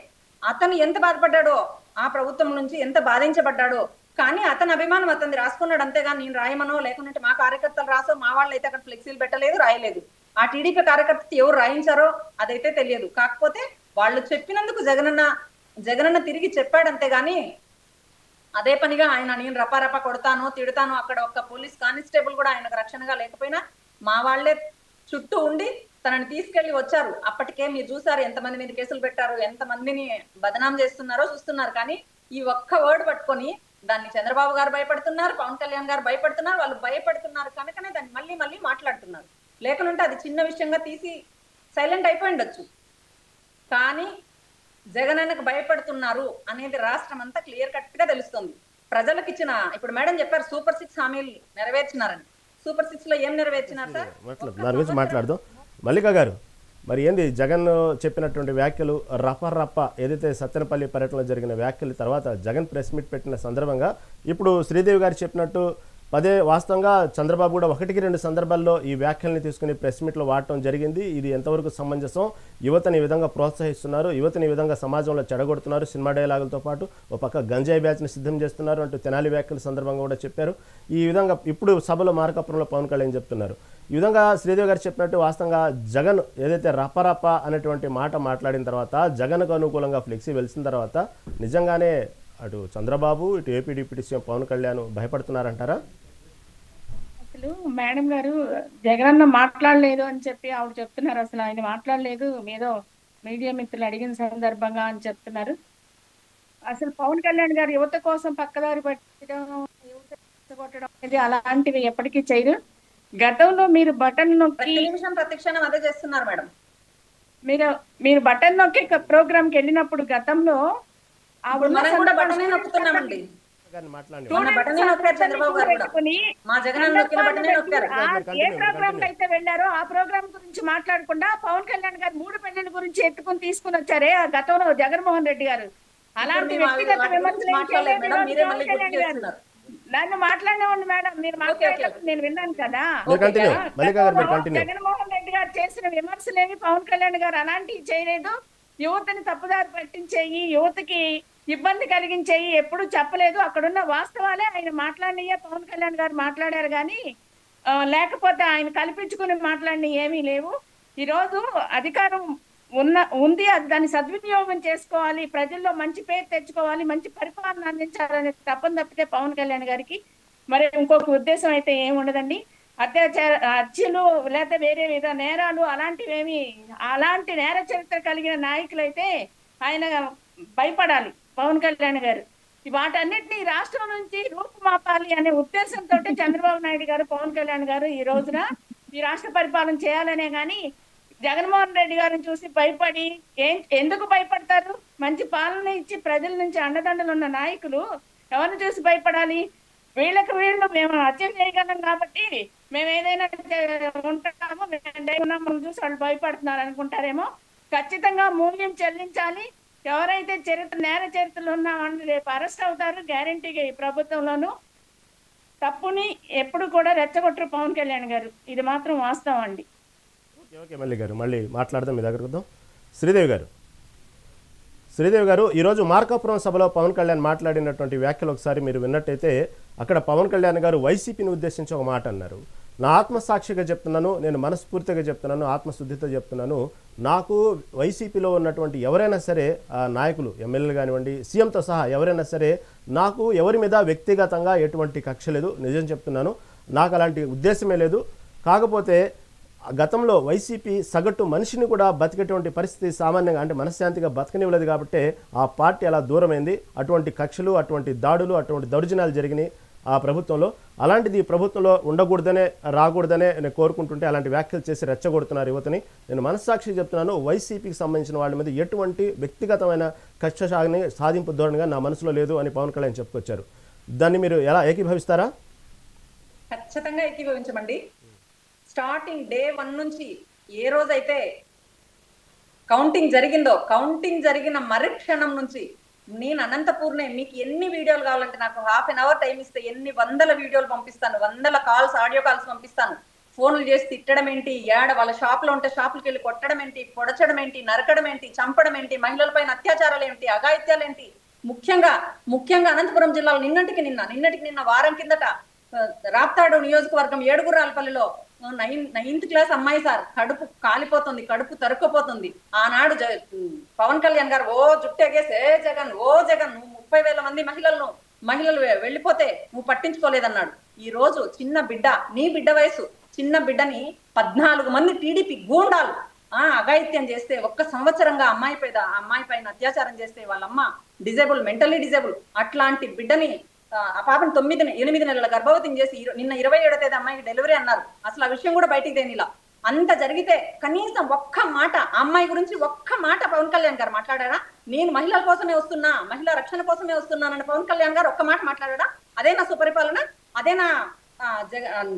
అతను ఎంత బాధపడ్డాడో, ఆ ప్రభుత్వం నుంచి ఎంత బాధించబడ్డాడో. కానీ అతని అభిమానం అతన్ని రాసుకున్నాడు, అంతేగాని నేను రాయమనో లేకుంటే మా కార్యకర్తలు రాసో, మా వాళ్ళు అయితే అక్కడ ఫ్లెక్సీలు పెట్టలేదు, రాయలేదు. ఆ టీడీపీ కార్యకర్త ఎవరు రాయించారో అదైతే తెలియదు. కాకపోతే వాళ్ళు చెప్పినందుకు జగనన్న తిరిగి చెప్పాడు, అంతేగాని అదే పనిగా ఆయన నేను రపారపా కొడతాను, తిడతాను, అక్కడ ఒక్క పోలీస్ కానిస్టేబుల్ కూడా ఆయనకు రక్షణగా లేకపోయినా మా వాళ్లే చుట్టూ ఉండి తనని తీసుకెళ్లి వచ్చారు. అప్పటికే మీరు చూసారు ఎంతమంది మీద కేసులు పెట్టారు, ఎంతమందిని బదనాం చేస్తున్నారో చూస్తున్నారు. కానీ ఈ ఒక్క వర్డ్ పట్టుకొని దాన్ని చంద్రబాబు గారు భయపడుతున్నారు, పవన్ కళ్యాణ్ గారు భయపడుతున్నారు. వాళ్ళు భయపడుతున్నారు కనుకనే దాన్ని మళ్ళీ మళ్ళీ మాట్లాడుతున్నారు. లేకుంటే అది చిన్న విషయంగా తీసి సైలెంట్ అయిపోయి ఉండొచ్చు. కానీ జగనన్నకు భయపడుతున్నారు అనేది రాష్ట్రం అంతా క్లియర్ కట్ గా తెలుస్తుంది. ప్రజలకు ఇచ్చిన, ఇప్పుడు మేడం చెప్పారు సూపర్ 6 హామీలు నెరవేర్చినారని. సూపర్ 6 లో ఏం నెరవేర్చినారు సార్? దాని గురించి మాట్లాడదాం. మల్లిక గారు, మరి ఏంది జగన్ చెప్పినటువంటి వ్యాఖ్యలు రప ఏదైతే సత్తెనపల్లి పర్యటనలో జరిగిన వ్యాఖ్యల తర్వాత జగన్ ప్రెస్ మీట్ పెట్టిన సందర్భంగా ఇప్పుడు శ్రీదేవి గారు చెప్పినట్టు పదే వాస్తవంగా చంద్రబాబు కూడా 1-2 సందర్భాల్లో ఈ వ్యాఖ్యల్ని తీసుకుని ప్రెస్ మీట్లో వాడటం జరిగింది. ఇది ఎంతవరకు సమంజసం? యువతని ఈ విధంగా ప్రోత్సహిస్తున్నారు, యువతని ఈ విధంగా సమాజంలో చెడగొడుతున్నారు, సినిమా డైలాగులతో పాటు ఒక పక్క గంజాయి బ్యాచ్ని సిద్ధం చేస్తున్నారు అంటూ తెనాలి వ్యాఖ్యల సందర్భంగా కూడా చెప్పారు. ఈ విధంగా ఇప్పుడు సభలో మార్కాపురంలో పవన్ కళ్యాణ్ చెప్తున్నారు. ఈ విధంగా శ్రీదేవి గారు చెప్పినట్టు వాస్తవంగా జగన్ ఏదైతే రప అనేటువంటి మాట మాట్లాడిన తర్వాత, జగన్కు అనుకూలంగా ఫ్లెక్సీ వెలిసిన తర్వాత నిజంగానే అటు చంద్రబాబు ఇటు AP deputy CM Pawan Kalyan భయపడుతున్నారంటారా? అసలు మేడం గారు జగనన్న మాట్లాడలేదు అని చెప్పి ఆవిడ చెప్తున్నారు. అసలు ఆయన మాట్లాడలేదు, ఏదో మీడియా మిత్రులు అడిగిన సందర్భంగా అని చెప్తున్నారు. అసలు పవన్ కళ్యాణ్ గారు యువత కోసం పక్కదారి పట్టడం, యువత కొట్టడం అనేది అలాంటివి ఎప్పటికీ చేయరు. గతంలో మీరు బటన్ నొక్కి ప్రతిక్షణం అదే చేస్తున్నారు మేడం. మీరు బటన్ నొక్కి ప్రోగ్రామ్ కి వెళ్ళినప్పుడు గతంలో మనం కూడా బటనే నొక్కుతున్నామండి. ఏ ప్రోగ్రామ్ అయితే వెళ్ళారో ఆ ప్రోగ్రామ్ గురించి మాట్లాడకుండా పవన్ కళ్యాణ్ గారు 3 పెళ్లిళ్ళ గురించి తీసుకుని వచ్చారే ఆ గతంలో జగన్మోహన్ రెడ్డి గారు. అలాంటి వ్యక్తిగత విమర్శలు నన్ను మాట్లాడినవ్వండి మేడం, మీరు మాట్లాడేటప్పుడు నేను విన్నాను కదా. జగన్మోహన్ రెడ్డి గారు చేసిన విమర్శలేమి పవన్ కళ్యాణ్ గారు అలాంటివి చేయలేదు. యువతని తప్పుదారి పట్టించేయి, యువతకి ఇబ్బంది కలిగించేయి ఎప్పుడు చెప్పలేదు. అక్కడున్న వాస్తవాలే ఆయన మాట్లాడినయే పవన్ కళ్యాణ్ గారు మాట్లాడారు. కానీ లేకపోతే ఆయన కల్పించుకుని మాట్లాడిన ఏమీ లేవు. ఈరోజు అధికారం ఉంది, దాన్ని సద్వినియోగం చేసుకోవాలి, ప్రజల్లో మంచి పేరు తెచ్చుకోవాలి, మంచి పరిపాలన అందించాలనే తప్పని తప్పితే పవన్ కళ్యాణ్ గారికి మరి ఇంకొక ఉద్దేశం అయితే ఏముండదండి. హత్యలు లేకపోతే వేరే విధ నేరాలు అలాంటివేమి, అలాంటి నేర చరిత్ర కలిగిన నాయకులైతే ఆయన భయపడాలి పవన్ కళ్యాణ్ గారు. వాటన్నిటిని రాష్ట్రం నుంచి రూపుమాపాలి అనే ఉద్దేశంతో చంద్రబాబు నాయుడు గారు, పవన్ కళ్యాణ్ గారు ఈ రోజున ఈ రాష్ట్ర పరిపాలన చేయాలనే గాని జగన్మోహన్ రెడ్డి గారిని చూసి భయపడి ఎందుకు భయపడతారు? మంచి పాలన ఇచ్చి ప్రజల నుంచి అండదండలు ఉన్న నాయకులు ఎవరిని చూసి భయపడాలి? వీళ్ళు మేము హత్య చేయగలం కాబట్టి మేము ఏదైనా ఉంటాము, మనం చూసి వాళ్ళు భయపడుతున్నారు అనుకుంటారేమో. ఖచ్చితంగా మూల్యం చెల్లించాలి. ఎవరైతే నేర చరిత్రలు ఉన్న వాళ్ళు రేపు అరెస్ట్ అవుతారు గ్యారంటీగా ఈ ప్రభుత్వంలోనూ. తప్పుని ఎప్పుడు కూడా రెచ్చగొట్టరు పవన్ కళ్యాణ్ గారు, ఇది మాత్రం వాస్తవం అండి. ఓకే మల్లి గారు, మళ్ళీ మాట్లాడదాం, మీ దగ్గరకు వద్దాం. శ్రీదేవి గారు ఈరోజు మార్కాపురం సభలో పవన్ కళ్యాణ్ మాట్లాడినటువంటి వ్యాఖ్యలు ఒకసారి మీరు విన్నట్టయితే అక్కడ పవన్ కళ్యాణ్ గారు వైసీపీని ఉద్దేశించి ఒక మాట అన్నారు. నా ఆత్మసాక్షిగా చెప్తున్నాను, నేను మనస్ఫూర్తిగా చెప్తున్నాను, ఆత్మశుద్ధితో చెప్తున్నాను, నాకు వైసీపీలో ఉన్నటువంటి ఎవరైనా సరే నాయకులు, ఎమ్మెల్యేలు కానివ్వండి, సీఎంతో సహా ఎవరైనా సరే నాకు ఎవరి మీద వ్యక్తిగతంగా ఎటువంటి కక్ష లేదు, నిజం చెప్తున్నాను, నాకు అలాంటి ఉద్దేశమే లేదు. కాకపోతే గతంలో వైసీపీ సగటు మనిషిని కూడా బతికేటువంటి పరిస్థితి సామాన్యంగా అంటే మనశ్శాంతిగా బతకనివ్వలేదు కాబట్టి ఆ పార్టీ అలా దూరమైంది. అటువంటి కక్షలు, అటువంటి దాడులు, అటువంటి దౌర్జన్యాలు జరిగినాయి ఆ ప్రభుత్వంలో. అలాంటిది ఈ ప్రభుత్వంలో ఉండకూడదనే, రాకూడదనే నేను కోరుకుంటుంటే అలాంటి వ్యాఖ్యలు చేసి రెచ్చగొడుతున్నారు యువతని. నేను మనస్సాక్షి చెప్తున్నాను, వైసీపీకి సంబంధించిన వాళ్ళ మీద ఎటువంటి వ్యక్తిగతమైన కక్ష సాధింపు ధోరణిగా నా మనసులో లేదు అని పవన్ కళ్యాణ్ చెప్పుకొచ్చారు. దాన్ని మీరు ఎలా ఏకీభవిస్తారా? ఖచ్చితంగా ఏకీభవించమండి. స్టార్టింగ్ డే 1 నుంచి ఏ రోజైతే కౌంటింగ్ జరిగిందో, కౌంటింగ్ జరిగిన మరుక్షణం నుంచి నేను అనంతపూర్నే మీకు ఎన్ని వీడియోలు కావాలంటే నాకు హాఫ్ అన్ అవర్ టైం ఇస్తే ఎన్ని వందల వీడియోలు పంపిస్తాను, 100 కాల్స్, ఆడియో కాల్స్ పంపిస్తాను. ఫోన్లు చేసి తిట్టడం ఏంటి, వాళ్ళ షాప్లో ఉంటే షాపులకి వెళ్ళి కొట్టడం ఏంటి, పొడచడం ఏంటి, నరకడం ఏంటి, చంపడం ఏంటి, మహిళలపైన అత్యాచారాలు ఏంటి, అఘాయిత్యాలు ఏంటి, ముఖ్యంగా అనంతపురం జిల్లాలో నిన్నటికి నిన్న వారం కిందట రాప్తాడు నియోజకవర్గం ఏడుగురాలపల్లిలో 9th క్లాస్ అమ్మాయి సార్ కడుపు కాలిపోతుంది, కడుపు తరుక్కుపోతుంది. ఆనాడు పవన్ కళ్యాణ్ గారు ఓ జుట్టెగేసి ఓ జగన్ నువ్వు 30,000 మంది మహిళలు వెళ్ళిపోతే నువ్వు పట్టించుకోలేదన్నాడు. ఈ రోజు చిన్న బిడ్డ, నీ బిడ్డ వయసు చిన్న బిడ్డని 14 మంది టీడీపీ గూండాలు అఘాయిత్యం చేస్తే, ఒక్క సంవత్సరంగా అమ్మాయి పైన అత్యాచారం చేస్తే, వాళ్ళమ్మ మెంటల్లీ డిజేబుల్, అట్లాంటి బిడ్డని ఆ పాపని 8 నెలల గర్భవతిని చేసి నిన్న 27వ తేదీ అమ్మాయికి డెలివరీ అన్నారు. అసలు ఆ విషయం కూడా బయటికి తేనిలా. అంత జరిగితే కనీసం ఒక్క మాట ఆ అమ్మాయి గురించి ఒక్క మాట పవన్ కళ్యాణ్ గారు మాట్లాడారా? నేను మహిళల కోసమే వస్తున్నా, మహిళా రక్షణ కోసమే వస్తున్నానని పవన్ కళ్యాణ్ గారు ఒక్క మాట మాట్లాడారా? అదేనా సుపరిపాలన? అదేనా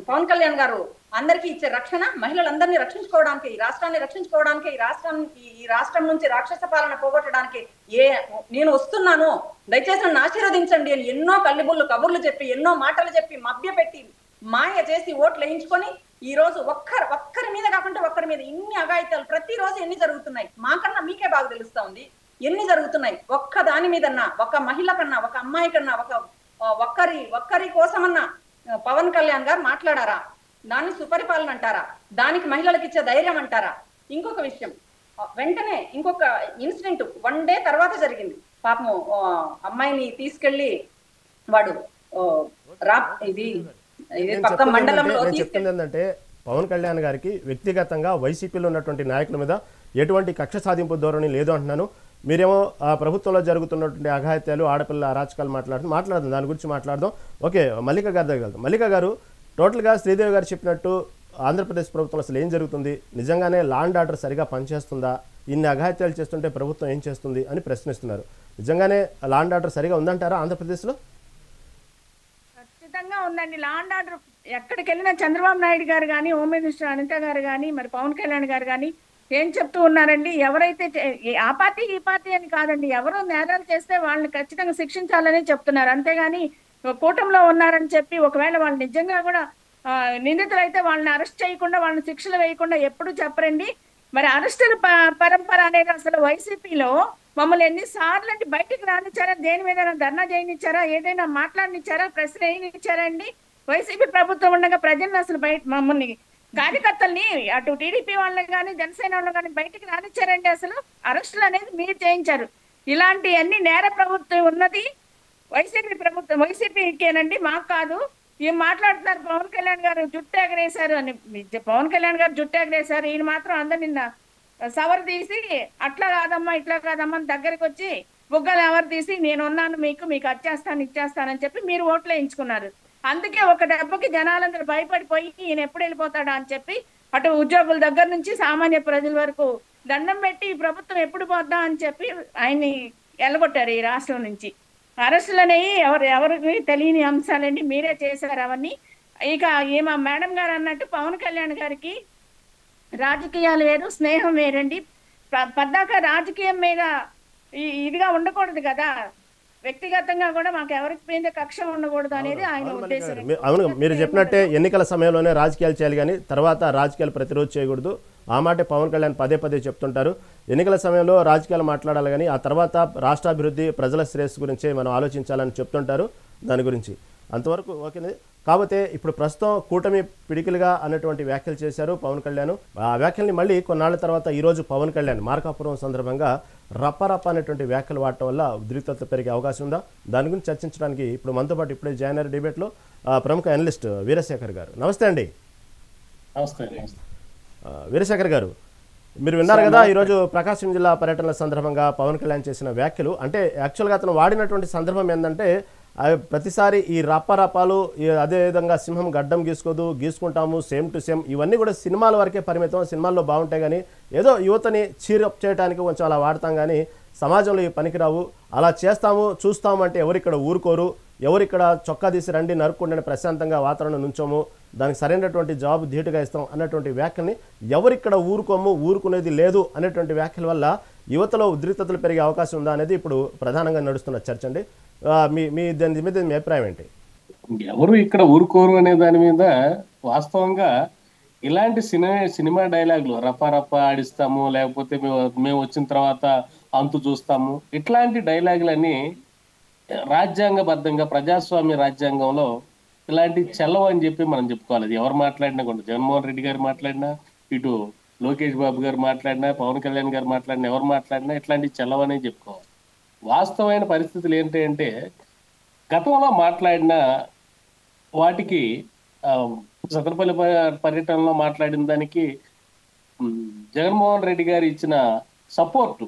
పవన్ కళ్యాణ్ గారు అందరికీ ఇచ్చే రక్షణ? మహిళలందరినీ రక్షించుకోవడానికి, ఈ రాష్ట్రాన్ని రక్షించుకోవడానికి, ఈ రాష్ట్రం నుంచి రాక్షస పాలన పోగొట్టడానికి నేను వస్తున్నాను, దయచేసి నన్ను ఆశీర్వదించండి అని ఎన్నో కల్లిబుల్లు కబుర్లు చెప్పి, ఎన్నో మాటలు చెప్పి, మభ్యపెట్టి, మాయ చేసి ఓట్లు వేయించుకొని ఈ రోజు ఒక్కరి మీద కాకుండా ఒక్కరి మీద ఇన్ని అఘాయిత్యాలు ప్రతిరోజు ఎన్ని జరుగుతున్నాయి? మాకన్నా మీకే బాగా తెలుస్తా ఉంది ఎన్ని జరుగుతున్నాయి. ఒక్క దాని మీదన్నా, ఒక మహిళ కన్నా, ఒక అమ్మాయి కన్నా, ఒక్కరి కోసమన్నా పవన్ కళ్యాణ్ గారు మాట్లాడారా? దాన్ని సుపరిపాలన అంటారా? దానికి మహిళలకు ఇచ్చే ధైర్యం అంటారా? ఇంకొక విషయం, వెంటనే ఇంకొక ఇన్సిడెంట్ 1 డే తర్వాత జరిగింది. పాపం అమ్మాయిని తీసుకెళ్లి వాడు పక్క మండలంలో చెప్తుంది ఏంటంటే, పవన్ కళ్యాణ్ గారికి వ్యక్తిగతంగా వైసీపీలో ఉన్నటువంటి నాయకుల మీద ఎటువంటి కక్ష సాధింపు ధోరణి లేదు అంటున్నాను. మీరేమో ప్రభుత్వంలో జరుగుతున్నటువంటి అఘాయిత్యాలు, ఆడపిల్లల అరాచకాలు మాట్లాడదాం, దాని గురించి మాట్లాడదాం. ఓకే, మల్లిక గారి దగ్గరికి వెళ్దాం. మల్లిక గారు, టోటల్గా శ్రీదేవి గారు చెప్పినట్టు ఆంధ్రప్రదేశ్ ప్రభుత్వం అసలు ఏం జరుగుతుంది? నిజంగానే లా అండ్ ఆర్డర్ సరిగా పనిచేస్తుందా? ఇన్ని అఘాయిత్యాలు చేస్తుంటే ప్రభుత్వం ఏం చేస్తుంది అని ప్రశ్నిస్తున్నారు. నిజంగానే లా అండ్ ఆర్డర్ సరిగా ఉందంటారా ఆంధ్రప్రదేశ్లో? ఖచ్చితంగా ఉందండి. లా అండ్ ఆర్డర్ ఎక్కడికి వెళ్ళినా చంద్రబాబు నాయుడు గారు కానీ, హోమ్ మినిస్టర్ అనిత గారు కానీ, మరి పవన్ కళ్యాణ్ గారు కానీ ఏం చెప్తూ ఉన్నారండి? ఎవరైతే ఆ పార్టీ ఈ పార్టీ అని కాదండి, ఎవరు నేరాలు చేస్తే వాళ్ళని ఖచ్చితంగా శిక్షించాలని చెప్తున్నారు. అంతేగాని కూటమిలో ఉన్నారని చెప్పి ఒకవేళ వాళ్ళు నిజంగా కూడా నిందితులు అయితే వాళ్ళని అరెస్ట్ చేయకుండా, వాళ్ళని శిక్షలు వేయకుండా ఎప్పుడు చెప్పరండి. మరి అరెస్టుల పరంపర అనేది అసలు వైసీపీలో మమ్మల్ని ఎన్నిసార్లు అంటే బయటికి రానిచ్చారా? దేని మీద ధర్నా చేయనిచ్చారా? ఏదైనా మాట్లాడనిచ్చారా? ప్రశ్న వేయనిచ్చారా అండి? వైసీపీ ప్రభుత్వం ఉండగా ప్రజలను అసలు మమ్మల్ని కార్యకర్తల్ని అటు టీడీపీ వాళ్ళని కానీ, జనసేన వాళ్ళని కానీ బయటికి రానిచ్చారండి? అసలు అరెస్టులు అనేది మీరు చేయించారు. ఇలాంటి అన్ని నేర ప్రభుత్వం ఉన్నది వైసీపీ ప్రభుత్వం, వైసీపీకేనండి, మాకు కాదు. ఏం మాట్లాడుతున్నారు? పవన్ కళ్యాణ్ గారు జుట్టు ఎగరేశారు అని. పవన్ కళ్యాణ్ గారు జుట్టు ఎగరేశారు, ఈయన మాత్రం అందరు నిన్న సవర్ తీసి అట్లా కాదమ్మా ఇట్లా కాదమ్మా దగ్గరికి వచ్చి బుగ్గలు ఎవరు తీసి నేనున్నాను మీకు ఇచ్చేస్తానని చెప్పి మీరు ఓట్లు వేయించుకున్నారు. అందుకే ఒక దెబ్బకి జనాలందరూ భయపడిపోయి ఈయన ఎప్పుడు వెళ్ళిపోతాడా అని చెప్పి అటు ఉద్యోగుల దగ్గర నుంచి సామాన్య ప్రజల వరకు దండం పెట్టి ఈ ప్రభుత్వం ఎప్పుడు పోద్దా అని చెప్పి ఆయన్ని ఎల్లగొట్టారు ఈ రాష్ట్రం నుంచి. అరెస్టులు అనేవి ఎవరికి తెలియని అంశాలండి, మీరే చేశారు అవన్నీ. ఇక ఏమా మేడం గారు అన్నట్టు పవన్ కళ్యాణ్ గారికి రాజకీయాలు వేరు, స్నేహం వేరండి. పద్దాక రాజకీయం మీద ఇదిగా ఉండకూడదు కదా, వ్యక్తిగతంగా కూడా మాకు ఎవరికి మీద కక్ష ఉండకూడదు అనేది ఆయన ఉద్దేశం. అవును, మీరు చెప్పినట్టే ఎన్నికల సమయంలోనే రాజకీయాలు చేయాలి కానీ తర్వాత రాజకీయాలు ప్రతిరోజు చేయకూడదు. ఆ మాట పవన్ కళ్యాణ్ పదే చెప్తుంటారు. ఎన్నికల సమయంలో రాజకీయాలు మాట్లాడాలి కానీ ఆ తర్వాత రాష్ట్రాభివృద్ధి, ప్రజల శ్రేయస్సు గురించే మనం ఆలోచించాలని చెప్తుంటారు. దాని గురించి అంతవరకు ఓకే. కాకపోతే ఇప్పుడు ప్రస్తుతం కూటమి పిడికిలుగా అన్నటువంటి వ్యాఖ్యలు చేశారు పవన్ కళ్యాణ్. ఆ వ్యాఖ్యల్ని మళ్ళీ కొన్నాళ్ల తర్వాత ఈరోజు పవన్ కళ్యాణ్ మార్కాపురం సందర్భంగా రప్ప అనేటువంటి వ్యాఖ్యలు వాడటం వల్ల ఉద్రిక్తత పెరిగే అవకాశం ఉందా? దాని గురించి చర్చించడానికి ఇప్పుడు మనతో పాటు ఇప్పుడే జాయిన్ అయ్యారు డిబేట్లో ప్రముఖ అనలిస్ట్ వీరశేఖర్ గారు. నమస్తే అండి. వీరశేఖర్ గారు, మీరు విన్నారు కదా ఈరోజు ప్రకాశం జిల్లా పర్యటనల సందర్భంగా పవన్ కళ్యాణ్ చేసిన వ్యాఖ్యలు. అంటే యాక్చువల్గా అతను వాడినటువంటి సందర్భం ఏంటంటే, ప్రతిసారి ఈ రప్పాలు అదేవిధంగా సింహం గడ్డం గీసుకుంటాము సేమ్ టు సేమ్, ఇవన్నీ కూడా సినిమాల వరకే పరిమితం. సినిమాల్లో బాగుంటాయి కానీ ఏదో యువతని చీరప్ చేయడానికి కొంచెం అలా వాడతాం కానీ సమాజంలో ఈ పనికిరావు. అలా చేస్తాము చూస్తాము అంటే ఎవరిక్కడ ఊరుకోరు, ఎవరిక్కడ చొక్కా తీసి రండి నరుక్కుండని ప్రశాంతంగా వాతావరణం నుంచోము, దానికి సరైనటువంటి జవాబు ధీటుగా ఇస్తాం అన్నటువంటి వ్యాఖ్యల్ని, ఎవరిక్కడ ఊరుకునేది లేదు అనేటువంటి వ్యాఖ్యల వల్ల యువతలో ఉద్రిక్తతలు పెరిగే అవకాశం ఉందా అనేది ఇప్పుడు ప్రధానంగా నడుస్తున్న చర్చ అండి. మీ దాని మీద మీ అభిప్రాయం ఏంటి? ఎవరు ఇక్కడ ఊరుకోరు అనే దాని మీద వాస్తవంగా ఇలాంటి సినిమా డైలాగులు రప్ప ఆడిస్తాము, లేకపోతే మేము వచ్చిన తర్వాత అంతు చూస్తాము, ఇట్లాంటి డైలాగులన్నీ రాజ్యాంగబద్ధంగా ప్రజాస్వామ్య రాజ్యాంగంలో ఇలాంటి చెల్లవు అని చెప్పి మనం చెప్పుకోవాలి. అది ఎవరు మాట్లాడినా కూడా, జగన్మోహన్ రెడ్డి గారు మాట్లాడినా, ఇటు లోకేష్ బాబు గారు మాట్లాడినా, పవన్ కళ్యాణ్ గారు మాట్లాడినా, ఎవరు మాట్లాడినా ఇట్లాంటి చెల్లవనే చెప్పుకోవాలి. వాస్తవమైన పరిస్థితులు ఏంటి అంటే, గతంలో మాట్లాడిన వాటికి సతనపల్లి పర్యటనలో మాట్లాడిన దానికి జగన్మోహన్ రెడ్డి గారు ఇచ్చిన సపోర్టు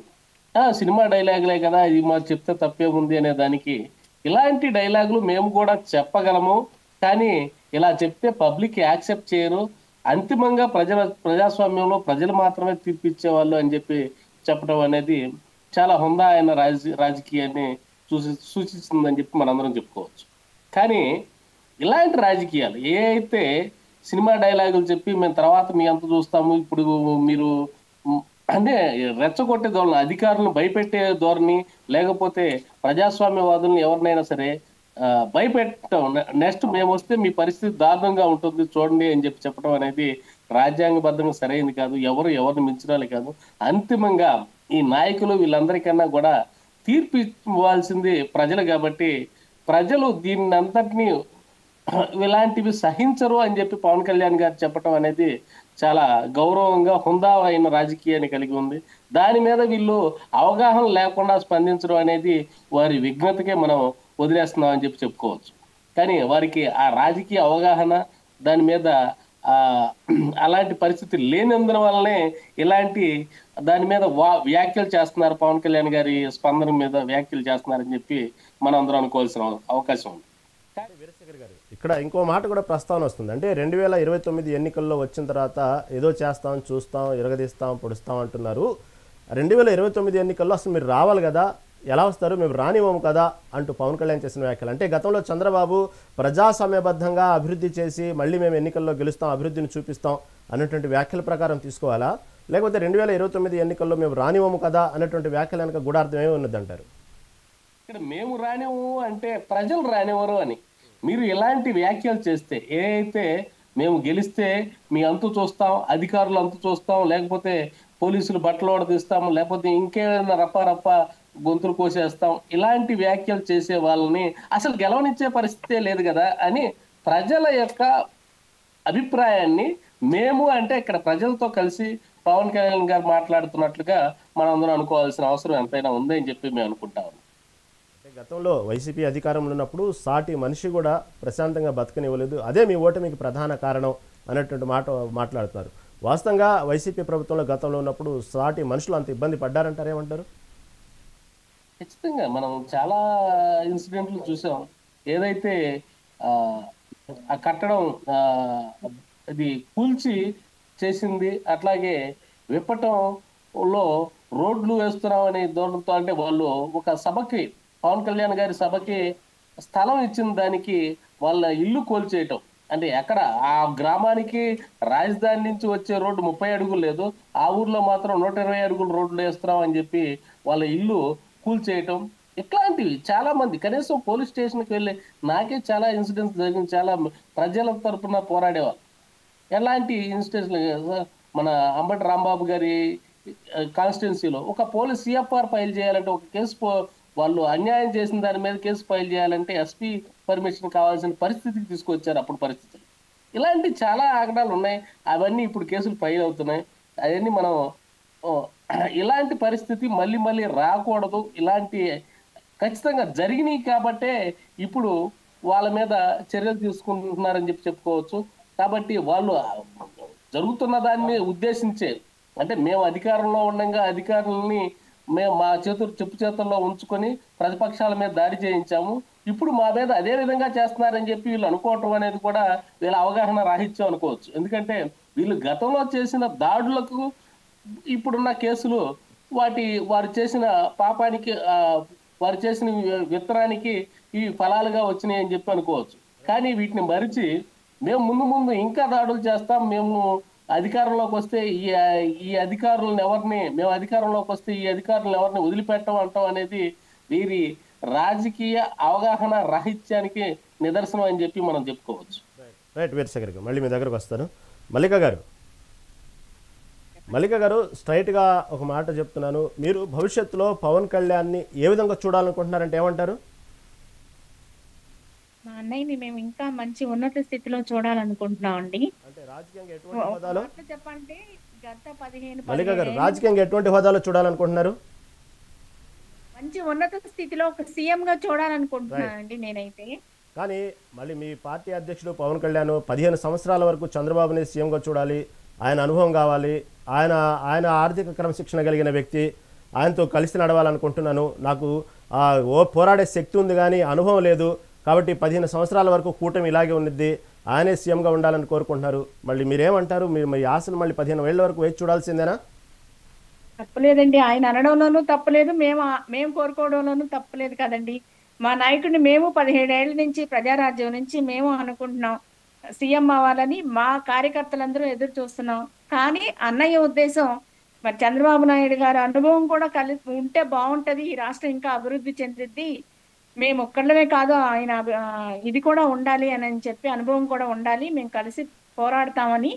సినిమా డైలాగులే కదా, ఇది మాకు చెప్తే తప్పేముంది అనే దానికి ఇలాంటి డైలాగులు మేము కూడా చెప్పగలము, కానీ ఇలా చెప్తే పబ్లిక్ యాక్సెప్ట్ చేయరు, అంతిమంగా ప్రజాస్వామ్యంలో ప్రజలు మాత్రమే తీర్పిచ్చేవాళ్ళు అని చెప్పి చెప్పడం అనేది చాలా హుందా అయిన రాజకీయాన్ని సూచిస్తుందని చెప్పి మనందరం చెప్పుకోవచ్చు. కానీ ఇలాంటి రాజకీయాలు ఏ అయితే సినిమా డైలాగులు చెప్పి మేము తర్వాత మీ అంత చూస్తాము, ఇప్పుడు మీరు అంటే రెచ్చగొట్టే ధోరణి, అధికారులను భయపెట్టే ధోరణి, లేకపోతే ప్రజాస్వామ్యవాదులను ఎవరినైనా సరే భయపెట్టడం, నెక్స్ట్ మేము వస్తే మీ పరిస్థితి దారుణంగా ఉంటుంది చూడండి అని చెప్పి చెప్పడం అనేది రాజ్యాంగబద్ధంగా సరైనది కాదు, ఎవరిని మించడాలి కాదు. అంతిమంగా ఈ నాయకులు వీళ్ళందరికన్నా కూడా తీర్పు ఇవ్వాల్సింది ప్రజలు, కాబట్టి ప్రజలు దీన్ని అంతటినీ ఇలాంటివి సహించరు అని చెప్పి పవన్ కళ్యాణ్ గారు చెప్పడం అనేది చాలా గౌరవంగా హుందా అయిన రాజకీయాన్ని కలిగి ఉంది. దాని మీద వీళ్ళు అవగాహన లేకుండా స్పందించడం అనేది వారి విఘ్నతకే మనం వదిలేస్తున్నాం అని చెప్పి చెప్పుకోవచ్చు. కానీ వారికి ఆ రాజకీయ అవగాహన దాని మీద అలాంటి పరిస్థితి లేనందున వల్లనే ఇలాంటి దాని మీద వ్యాఖ్యలు చేస్తున్నారు, పవన్ కళ్యాణ్ గారి స్పందన మీద వ్యాఖ్యలు చేస్తున్నారని చెప్పి మనం అందరం అనుకోవాల్సిన అవకాశం ఉంది. ఇక్కడ ఇంకో మాట కూడా ప్రస్తావన వస్తుంది. అంటే 2029 ఎన్నికల్లో వచ్చిన తర్వాత ఏదో చేస్తాం, చూస్తాం, ఇరగదీస్తాం, పొడుస్తాం అంటున్నారు. 2029 ఎన్నికల్లో అసలు మీరు రావాలి కదా, ఎలా వస్తారు, మేము రానివ్వము కదా అంటూ పవన్ కళ్యాణ్ చేసిన వ్యాఖ్యలు. అంటే గతంలో చంద్రబాబు ప్రజాస్వామ్యబద్ధంగా అభివృద్ధి చేసి మళ్ళీ మేము ఎన్నికల్లో గెలుస్తాం, అభివృద్ధిని చూపిస్తాం అన్నటువంటి వ్యాఖ్యల ప్రకారం తీసుకోవాలా, లేకపోతే 2029 ఎన్నికల్లో మేము రానివ్వము కదా అన్నటువంటి వ్యాఖ్యలు వెనక గూఢార్థం ఏమి ఉన్నదంటారు? ఇక్కడ మేము రానివ్వము అంటే ప్రజలు రానివ్వరు అని మీరు ఇలాంటి వ్యాఖ్యలు చేస్తే, ఏదైతే మేము గెలిస్తే మీ అంతు చూస్తాం, అధికారులు అంతు చూస్తాం, లేకపోతే పోలీసులు బట్టలు తీస్తాము, లేకపోతే ఇంకేమైనా రప్ప గొంతులు కోసేస్తాం, ఇలాంటి వ్యాఖ్యలు చేసే వాళ్ళని అసలు గెలవనిచ్చే పరిస్థితే లేదు కదా అని ప్రజల యొక్క అభిప్రాయాన్ని మేము అంటే ఇక్కడ ప్రజలతో కలిసి పవన్ కళ్యాణ్ గారు మాట్లాడుతున్నట్లుగా మనందరం అనుకోవాల్సిన అవసరం ఎంతైనా ఉంది అని చెప్పి మేము అనుకుంటాము. గతంలో వైసీపీ అధికారంలో ఉన్నప్పుడు సాటి మనిషి కూడా ప్రశాంతంగా బతకనివ్వలేదు, అదే మీ ఓటమికి ప్రధాన కారణం అన్నటువంటి మాట మాట్లాడుతున్నారు. వాస్తవంగా వైసీపీ ప్రభుత్వంలో గతంలో ఉన్నప్పుడు సాటి మనుషులు అంత ఇబ్బంది పడ్డారంటారు, ఏమంటారు? ఖచ్చితంగా మనం చాలా ఇన్సిడెంట్లు చూసాం. ఏదైతే ఆ కట్టడం అది కూల్చి చేసింది, అట్లాగే విప్పటంలో రోడ్లు వేస్తున్నాం అనే ధోరణితో, అంటే వాళ్ళు ఒక సభకి పవన్ కళ్యాణ్ గారి సభకి స్థలం ఇచ్చిన దానికి వాళ్ళ ఇల్లు కోల్చేయటం, అంటే ఎక్కడ ఆ గ్రామానికి రాజధాని నుంచి వచ్చే రోడ్డు 30 అడుగులు లేదు, ఆ ఊర్లో మాత్రం 120 అడుగులు రోడ్లు వేస్తున్నాం అని చెప్పి వాళ్ళ ఇల్లు కూల్చేయటం, ఇట్లాంటివి చాలా మంది కనీసం పోలీస్ స్టేషన్కి వెళ్ళి నాకే చాలా ఇన్సిడెంట్స్ జరిగింది, చాలా ప్రజల తరఫున పోరాడేవాళ్ళు. ఎలాంటి ఇన్సిడెంట్స్, మన అంబటి రాంబాబు గారి కాన్స్టిట్యున్సీలో ఒక పోలీస్ సిఎఫ్ఆర్ ఫైల్ చేయాలంటే, ఒక కేసు వాళ్ళు అన్యాయం చేసిన దాని మీద కేసు ఫైల్ చేయాలంటే ఎస్పీ పర్మిషన్ కావాల్సిన పరిస్థితికి తీసుకొచ్చారు అప్పుడు పరిస్థితులు. ఇలాంటి చాలా ఆగడాలు ఉన్నాయి, అవన్నీ ఇప్పుడు కేసులు ఫైల్ అవుతున్నాయి. అవన్నీ మనం ఇలాంటి పరిస్థితి మళ్ళీ రాకూడదు, ఇలాంటి ఖచ్చితంగా జరిగినాయి కాబట్టే ఇప్పుడు వాళ్ళ మీద చర్యలు తీసుకుంటున్నారని చెప్పి చెప్పుకోవచ్చు. కాబట్టి వాళ్ళు జరుగుతున్న దాన్ని ఉద్దేశించే, అంటే మేము అధికారంలో ఉండగా అధికారులని మేము మా చెప్పు చేతుల్లో ఉంచుకొని ప్రతిపక్షాల మీద దాడి చేయించాము, ఇప్పుడు మా మీద అదే విధంగా చేస్తున్నారని చెప్పి వీళ్ళు అనుకోవటం అనేది కూడా వీళ్ళ అవగాహన రాహిత్యం అనుకోవచ్చు. ఎందుకంటే వీళ్ళు గతంలో చేసిన దాడులకు ఇప్పుడున్న కేసులు వారు చేసిన పాపానికి, వారు చేసిన విత్తనానికి ఈ ఫలాలుగా వచ్చినాయి అని చెప్పి అనుకోవచ్చు. కానీ వీటిని మరిచి మేము ముందు ఇంకా దాడులు చేస్తాం, మేము అధికారంలోకి వస్తే ఈ అధికారులను ఎవరిని వదిలిపెట్టం అంటాం అనేది వీరి రాజకీయ అవగాహన రాహిత్యానికి నిదర్శనం అని చెప్పి మనం చెప్పుకోవచ్చు. రైట్ వీరశేఖర్ గారు, మళ్ళీ మీ దగ్గరకు వస్తాను. మల్లిక గారు స్ట్రైట్గా ఒక మాట చెప్తున్నాను, మీరు భవిష్యత్తులో పవన్ కళ్యాణ్ని ఏ విధంగా చూడాలనుకుంటున్నారంటే ఏమంటారు? మా అన్నయ్యని మేము ఇంకా మంచి ఉన్నత స్థితిలో చూడాలనుకుంటున్నాం అండి. అంటే రాజకీయంగా ఎటువంటి హోదాలో చెప్పండి, గత 15 మల్లిక గారు రాజకీయంగా ఎటువంటి హోదాలో చూడాలనుకుంటున్నారు? మంచి ఉన్నత స్థితిలో ఒక సీఎం గా చూడాలనుకుంటున్నానండి నేనైతే. కానీ మళ్ళీ మీ పార్టీ అధ్యక్షుడు పవన్ కళ్యాణ్ 15 సంవత్సరాల వరకు చంద్రబాబుని సీఎంగా చూడాలి, ఆయన అనుభవం కావాలి, ఆయన ఆర్థిక క్రమశిక్షణ కలిగిన వ్యక్తి, ఆయనతో కలిసి నడవాలనుకుంటున్నాను, నాకు పోరాడే శక్తి ఉంది కానీ అనుభవం లేదు, కాబట్టి 15 సంవత్సరాల వరకు కూటమి ఇలాగే ఉన్నది, ఆయనే సీఎంగా ఉండాలని కోరుకుంటున్నారు. మళ్ళీ మీరేమంటారు? మీరు మీ ఆశలు మళ్ళీ 15 ఏళ్ల వరకు వేచి చూడాల్సిందేనా? తప్పలేదండి, ఆయన అనడంలోనూ తప్పలేదు, మేము కోరుకోవడంలోనూ తప్పలేదు కదండి. మా నాయకుడిని మేము 17 ఏళ్ల నుంచి ప్రజారాజ్యం నుంచి మేము అనుకుంటున్నాం సీఎం అవ్వాలని, మా కార్యకర్తలందరూ ఎదురు చూస్తున్నాం. కానీ అన్నయ్య ఉద్దేశం మరి చంద్రబాబు నాయుడు గారి అనుభవం కూడా కలిసి ఉంటే బాగుంటది, ఈ రాష్ట్రం ఇంకా అభివృద్ధి చెందిద్ది, మేము ఒక్కళ్ళమే కాదు ఆయన ఇది కూడా ఉండాలి అని చెప్పి అనుభవం కూడా ఉండాలి, మేము కలిసి పోరాడతామని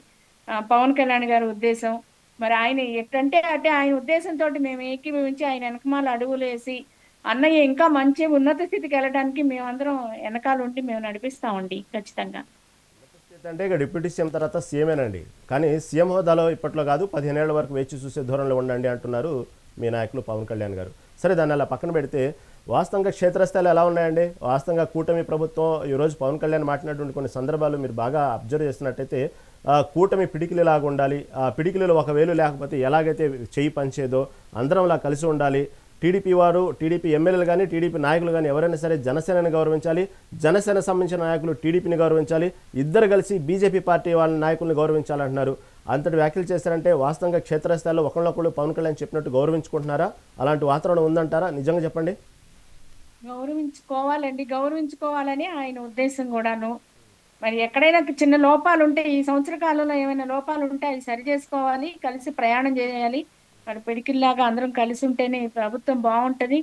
పవన్ కళ్యాణ్ గారి ఉద్దేశం. మరి ఆయన ఎట్టంటే అంటే ఆయన ఉద్దేశంతో మేము ఏకీభవించి ఆయన వెనకమాల అడుగులు వేసి అన్నయ్య ఇంకా మంచి ఉన్నత స్థితికి వెళ్ళడానికి మేమందరం వెనకాల ఉండి మేము నడిపిస్తామండి ఖచ్చితంగా. అంటే ఇక డిప్యూటీ సీఎం తర్వాత సీఎమేనండి, కానీ సీఎం హోదాలో ఇప్పట్లో కాదు 15 ఏళ్ల వరకు వేచి చూసే ధోరణిలో ఉండండి అంటున్నారు మీ నాయకులు పవన్ కళ్యాణ్ గారు. సరే, దాన్ని అలా పక్కన పెడితే వాస్తవంగా క్షేత్రస్థాయిలో ఎలా ఉన్నాయండి? వాస్తవంగా కూటమి ప్రభుత్వం ఈరోజు పవన్ కళ్యాణ్ మాట్లాడినటువంటి కొన్ని సందర్భాలు మీరు బాగా అబ్జర్వ్ చేస్తున్నట్టయితే కూటమి పిడికిలిలాగా ఉండాలి, ఆ పిడికిలిలో ఒక వేలు లేకపోతే ఎలాగైతే చెయ్యి పంచేదో అందరంలా కలిసి ఉండాలి, టీడీపీ వారు, టీడీపీ ఎమ్మెల్యేలు కానీ టీడీపీ నాయకులు కానీ ఎవరైనా సరే జనసేనని గౌరవించాలి, జనసేన సంబంధించిన నాయకులు టీడీపీని గౌరవించాలి, ఇద్దరు కలిసి బీజేపీ పార్టీ వాళ్ళ నాయకులను గౌరవించాలంటున్నారు. అంతటి వ్యాఖ్యలు చేస్తారంటే వాస్తవంగా క్షేత్రస్థాయిలో ఒకళ్ళొకళ్ళు పవన్ కళ్యాణ్ చెప్పినట్టు గౌరవించుకుంటున్నారా? అలాంటి వాతావరణం ఉందంటారా? నిజంగా చెప్పండి. గౌరవించుకోవాలని ఆయన ఉద్దేశం కూడాను. మరి ఎక్కడైనా చిన్న లోపాలు ఉంటే, ఈ సంవత్సర కాలంలో ఏమైనా లోపాలు ఉంటే అవి సరి చేసుకోవాలి, కలిసి ప్రయాణం చేయాలి. మరి పిడికిల్లాగా అందరం కలిసి ఉంటేనే ప్రభుత్వం బాగుంటది.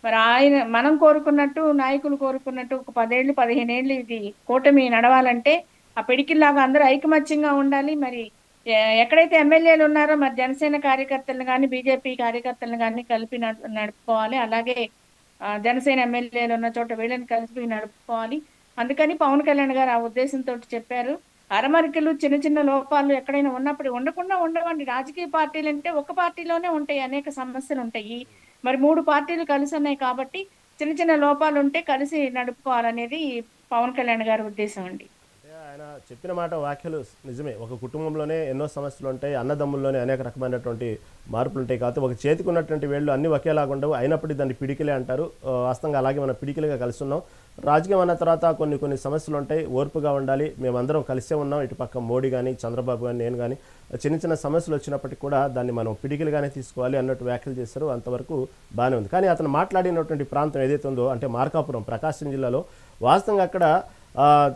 మరి మనం కోరుకున్నట్టు, నాయకులు కోరుకున్నట్టు ఒక 10 ఏళ్ళు 15 ఏళ్ళు ఇది కూటమి నడవాలంటే ఆ పిడికిల్లాగా అందరూ ఐకమత్యంగా ఉండాలి. మరి ఎక్కడైతే ఎమ్మెల్యేలు ఉన్నారో మరి జనసేన కార్యకర్తలను కానీ బీజేపీ కార్యకర్తలను కానీ కలిపి నడుపుకోవాలి. అలాగే జనసేన ఎమ్మెల్యేలు ఉన్న చోట వీళ్ళని కలిపి నడుపుకోవాలి. అందుకని పవన్ కళ్యాణ్ గారు ఆ ఉద్దేశంతో చెప్పారు. అరమరికలు, చిన్న చిన్న లోపాలు ఎక్కడైనా ఉన్నప్పుడు ఉండకుండా ఉండవండి. రాజకీయ పార్టీలు అంటే ఒక పార్టీలోనే ఉంటాయి, అనేక సమస్యలు ఉంటాయి. మరి 3 పార్టీలు కలిసి ఉన్నాయి కాబట్టి చిన్న చిన్న లోపాలు ఉంటే కలిసి నడుపుకోవాలనేది పవన్ కళ్యాణ్ గారి ఉద్దేశం అండి. ఆయన చెప్పిన మాట వాక్యాలు నిజమే. ఒక కుటుంబంలోనే ఎన్నో సమస్యలు ఉంటాయి, అన్నదమ్ముల్లోనే అనేక రకమైనటువంటి మార్పులు ఉంటాయి. కాబట్టి ఒక చేతికి ఉన్నటువంటి వేళ్ళు అన్ని ఒకేలాగా ఉండవు, అయినప్పటికీ దాన్ని పిడికిలే అంటారు. వాస్తవంగా అలాగే మనం పిడికిలుగా కలిసి ఉన్నాం. రాజకీయం అన్న తర్వాత కొన్ని సమస్యలు ఉంటాయి, ఓర్పుగా ఉండాలి. మేమందరం కలిసే ఉన్నాం, ఇటుపక్క మోడీ కానీ చంద్రబాబు కానీ నేను కానీ చిన్న సమస్యలు వచ్చినప్పటికీ కూడా దాన్ని మనం పిడికిలుగానే తీసుకోవాలి అన్నట్టు వ్యాఖ్యలు చేశారు. అంతవరకు బాగానే ఉంది. కానీ అతను మాట్లాడినటువంటి ప్రాంతం ఏదైతే ఉందో అంటే మార్కాపురం, ప్రకాశం జిల్లాలో వాస్తవంగా అక్కడ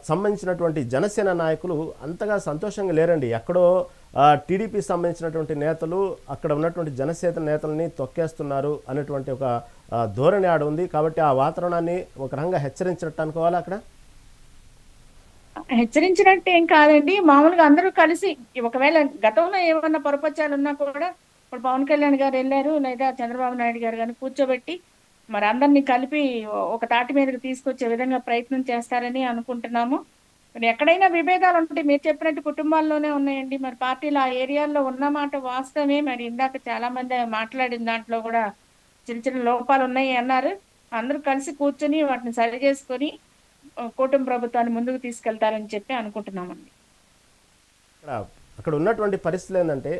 సంబంధించినటువంటి జనసేన నాయకులు అంతగా సంతోషంగా లేరండి. ఎక్కడో టీడీపీ సంబంధించినటువంటి నేతలు అక్కడ ఉన్నటువంటి జనసేన నేతల్ని తొక్కేస్తున్నారు అనేటువంటి ఒక ధోరణి ఆడ ఉంది. కాబట్టి ఆ వాతావరణాన్ని ఒక రకంగా హెచ్చరించినట్టు అనుకోవాలి. అక్కడ హెచ్చరించినట్టు ఏం కాదండి, మామూలుగా అందరూ కలిసి ఒకవేళ గతంలో ఏమన్నా పొరపచ్చాలు ఉన్నా కూడా ఇప్పుడు పవన్ కళ్యాణ్ గారు వెళ్ళారు, లేదా చంద్రబాబు నాయుడు గారు కానీ కూర్చోబెట్టి మరి అందరినీ కలిపి ఒక తాటి మీదకి తీసుకొచ్చే విధంగా ప్రయత్నం చేస్తారని అనుకుంటున్నాము. మరి ఎక్కడైనా విభేదాలు ఉంటే మీరు చెప్పినట్టు కుటుంబాల్లోనే ఉన్నాయండి. మరి పార్టీలు ఆ ఏరియాల్లో ఉన్నమాట వాస్తవమే. మరి ఇందాక చాలా మంది మాట్లాడిన దాంట్లో కూడా చిన్న చిన్న లోపాలు ఉన్నాయి అన్నారు. అందరూ కలిసి కూర్చొని వాటిని సరి చేసుకొని కూటమి ప్రభుత్వాన్ని ముందుకు తీసుకెళ్తారని చెప్పి అనుకుంటున్నామండి. అక్కడ ఉన్నటువంటి పరిస్థితులు ఏంటంటే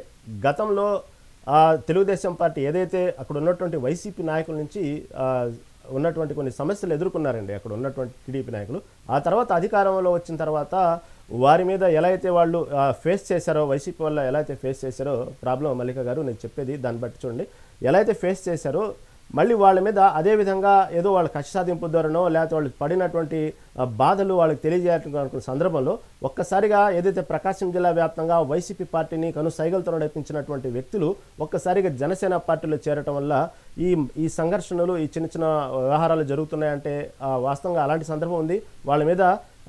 గతంలో తెలుగుదేశం పార్టీ ఏదైతే అక్కడ ఉన్నటువంటి వైసీపీ నాయకుల నుంచి ఉన్నటువంటి కొన్ని సమస్యలు ఎదుర్కొన్నారండి అక్కడ ఉన్నటువంటి టీడీపీ నాయకులు. ఆ తర్వాత అధికారంలో వచ్చిన తర్వాత వారి మీద ఎలా అయితే వాళ్ళు ఫేస్ చేశారో, వైసీపీ వల్ల ఎలా అయితే ఫేస్ చేశారో ప్రాబ్లం, మల్లిక గారు నేను చెప్పేది దాన్ని బట్టి చూడండి, ఎలా అయితే ఫేస్ చేశారో మళ్ళీ వాళ్ళ మీద అదేవిధంగా ఏదో వాళ్ళ కక్ష సాధింపు ద్వారానో లేకపోతే వాళ్ళు పడినటువంటి బాధలు వాళ్ళకి తెలియజేయాలనుకున్న సందర్భంలో ఒక్కసారిగా ఏదైతే ప్రకాశం జిల్లా వ్యాప్తంగా వైసీపీ పార్టీని కనుసైగలతో నడిపించినటువంటి వ్యక్తులు ఒక్కసారిగా జనసేన పార్టీలో చేరటం వల్ల ఈ సంఘర్షణలు, ఈ చిన్న చిన్న వ్యవహారాలు జరుగుతున్నాయంటే వాస్తవంగా అలాంటి సందర్భం ఉంది. వాళ్ళ మీద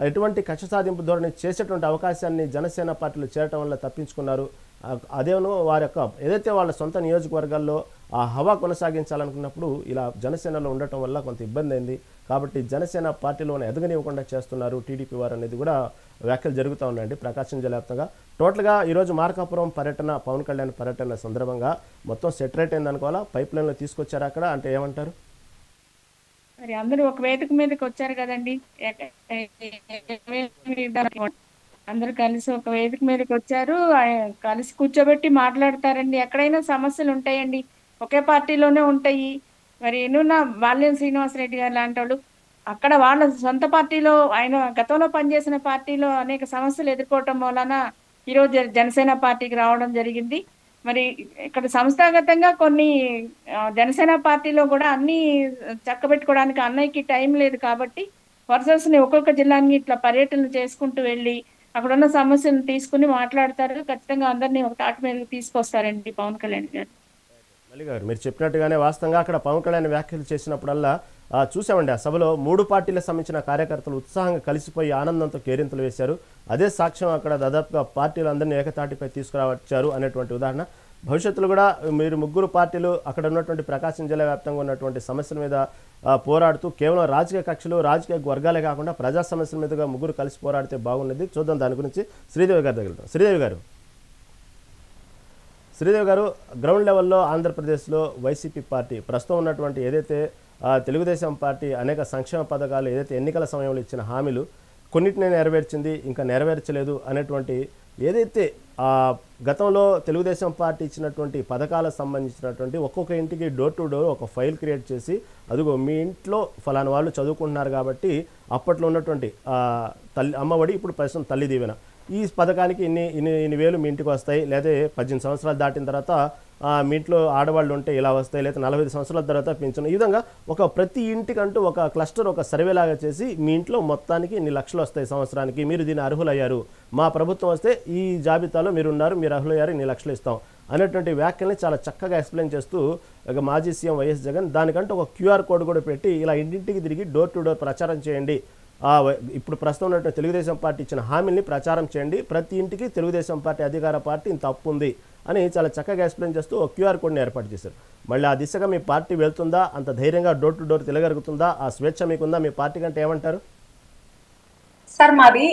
ఎటువంటి కక్ష సాధింపు ధోరణి చేసేటువంటి అవకాశాన్ని జనసేన పార్టీలో చేరటం వల్ల తప్పించుకున్నారు. అదేను వారి యొక్క ఏదైతే వాళ్ళ సొంత నియోజకవర్గాల్లో ఆ హవా కొనసాగించాలనుకున్నప్పుడు ఇలా జనసేనలో ఉండటం వల్ల కొంత ఇబ్బంది అయింది. కాబట్టి జనసేన పార్టీలోనే ఎదగనివ్వకుండా చేస్తున్నారు టీడీపీ వారు అనేది కూడా వ్యాఖ్యలు జరుగుతూ ఉన్నాయండి ప్రకాశం జిల్లా వ్యాప్తంగా. టోటల్గా ఈరోజు మార్కాపురం పర్యటన, పవన్ కళ్యాణ్ పర్యటన సందర్భంగా మొత్తం సెటరేట్ అయింది అనుకోవాలా? పైప్ లైన్లో తీసుకొచ్చారు అక్కడ అంటే ఏమంటారు? మరి అందరూ ఒక వేదిక మీదకి వచ్చారు కదండి. అందరూ కలిసి ఒక వేదిక మీదకి వచ్చారు. కలిసి కూర్చోబెట్టి మాట్లాడతారండి. ఎక్కడైనా సమస్యలు ఉంటాయండి, ఒకే పార్టీలోనే ఉంటాయి. మరి ఎన్నున్న బాల్యం శ్రీనివాసరెడ్డి గారు లాంటి వాళ్ళు అక్కడ వాళ్ళ సొంత పార్టీలో, ఆయన గతంలో పనిచేసిన పార్టీలో అనేక సమస్యలు ఎదుర్కోవటం వలన ఈరోజు జనసేన పార్టీకి రావడం జరిగింది. మరి ఇక్కడ సంస్థాగతంగా కొన్ని జనసేన పార్టీలో కూడా అన్ని చక్కబెట్టుకోవడానికి అన్నయ్యకి టైం లేదు కాబట్టి వర్సెస్ని ఒక్కొక్క జిల్లాని ఇట్లా పర్యటనలు చేసుకుంటూ వెళ్ళి అక్కడ ఉన్న సమస్యలను తీసుకుని మాట్లాడతారు. ఖచ్చితంగా అందరినీ ఒక తాటి మీద తీసుకొస్తారండి పవన్ కళ్యాణ్ గారు. మల్లి గారు, మీరు చెప్పినట్టుగానే వాస్తవంగా అక్కడ పవన్ కళ్యాణ్ వ్యాఖ్యలు చేసినప్పుడల్లా చూసామండి. ఆ సభలో 3 పార్టీలకు సంబంధించిన కార్యకర్తలు ఉత్సాహంగా కలిసిపోయి ఆనందంతో కేరింతలు వేశారు. అదే సాక్ష్యం అక్కడ దాదాపుగా పార్టీలందరినీ ఏకతాటిపై తీసుకురావచ్చారు అనేటువంటి ఉదాహరణ. భవిష్యత్తులో కూడా మీరు 3 పార్టీలు అక్కడ ఉన్నటువంటి ప్రకాశం జిల్లా వ్యాప్తంగా ఉన్నటువంటి సమస్యల మీద పోరాడుతూ కేవలం రాజకీయ కక్షలు, రాజకీయ వర్గాలే కాకుండా ప్రజా సమస్యల మీదుగా 3 కలిసి పోరాడితే బాగున్నది. చూద్దాం దాని గురించి. శ్రీదేవి గారి దగ్గర శ్రీదేవి గారు, గ్రౌండ్ లెవెల్లో ఆంధ్రప్రదేశ్లో వైసీపీ పార్టీ ప్రస్తుతం ఉన్నటువంటి ఏదైతే తెలుగుదేశం పార్టీ అనేక సంక్షేమ పథకాలు ఏదైతే ఎన్నికల సమయంలో ఇచ్చిన హామీలు కొన్నిటినే నెరవేర్చింది, ఇంకా నెరవేర్చలేదు అనేటువంటి ఏదైతే గతంలో తెలుగుదేశం పార్టీ ఇచ్చినటువంటి పథకాలకు సంబంధించినటువంటి ఒక్కొక్క ఇంటికి డోర్ టు డోర్ ఒక ఫైల్ క్రియేట్ చేసి, అదిగో మీ ఇంట్లో ఫలానా వాళ్ళు చదువుకుంటున్నారు కాబట్టి అప్పట్లో ఉన్నటువంటి తల్లి అమ్మఒడి, ఇప్పుడు ప్రస్తుతం తల్లి దీవెన, ఈ పథకానికి ఇన్ని వేలు మీ ఇంటికి వస్తాయి, లేదా 18 సంవత్సరాలు దాటిన తర్వాత మీ ఇంట్లో ఆడవాళ్ళు ఉంటే ఇలా వస్తాయి, లేదా 45 సంవత్సరాల తర్వాత పెంచిన, ఈ విధంగా ఒక ప్రతి ఇంటికంటూ ఒక క్లస్టర్, ఒక సర్వే లాగా చేసి మీ ఇంట్లో మొత్తానికి ఇన్ని లక్షలు వస్తాయి సంవత్సరానికి, మీరు దీన్ని అర్హులయ్యారు, మా ప్రభుత్వం వస్తే ఈ జాబితాలో మీరు ఉన్నారు, మీరు అర్హులయ్యారు, ఇన్ని లక్షలు ఇస్తాం అనేటువంటి వ్యాఖ్యల్ని చాలా చక్కగా ఎక్స్ప్లెయిన్ చేస్తూ మాజీ సీఎం వైఎస్ జగన్ దానికంటే ఒక క్యూఆర్ కోడ్ కూడా పెట్టి ఇలా ఇంటింటికి తిరిగి డోర్ టు డోర్ ప్రచారం చేయండి, ఇప్పుడు ప్రస్తుతం ఉన్నటువంటి తెలుగుదేశం పార్టీ ఇచ్చిన హామీల్ని ప్రచారం చేయండి, ప్రతి ఇంటికి తెలుగుదేశం పార్టీ అధికార పార్టీ ఇంత తప్పు ఉంది అని చాలా చక్కగా ఎక్స్ప్లెయిన్ చేస్తూ ఒక క్యూఆర్ కోడ్ని ఏర్పాటు చేశారు. మళ్ళీ ఆ దిశగా మీ పార్టీ వెళ్తుందా? అంత ధైర్యంగా డోర్ టు డోర్ తిరగలుగుతుందా? ఆ స్వేచ్ఛ మీకుందా? మీ పార్టీ కంటే ఏమంటారు సార్? మాది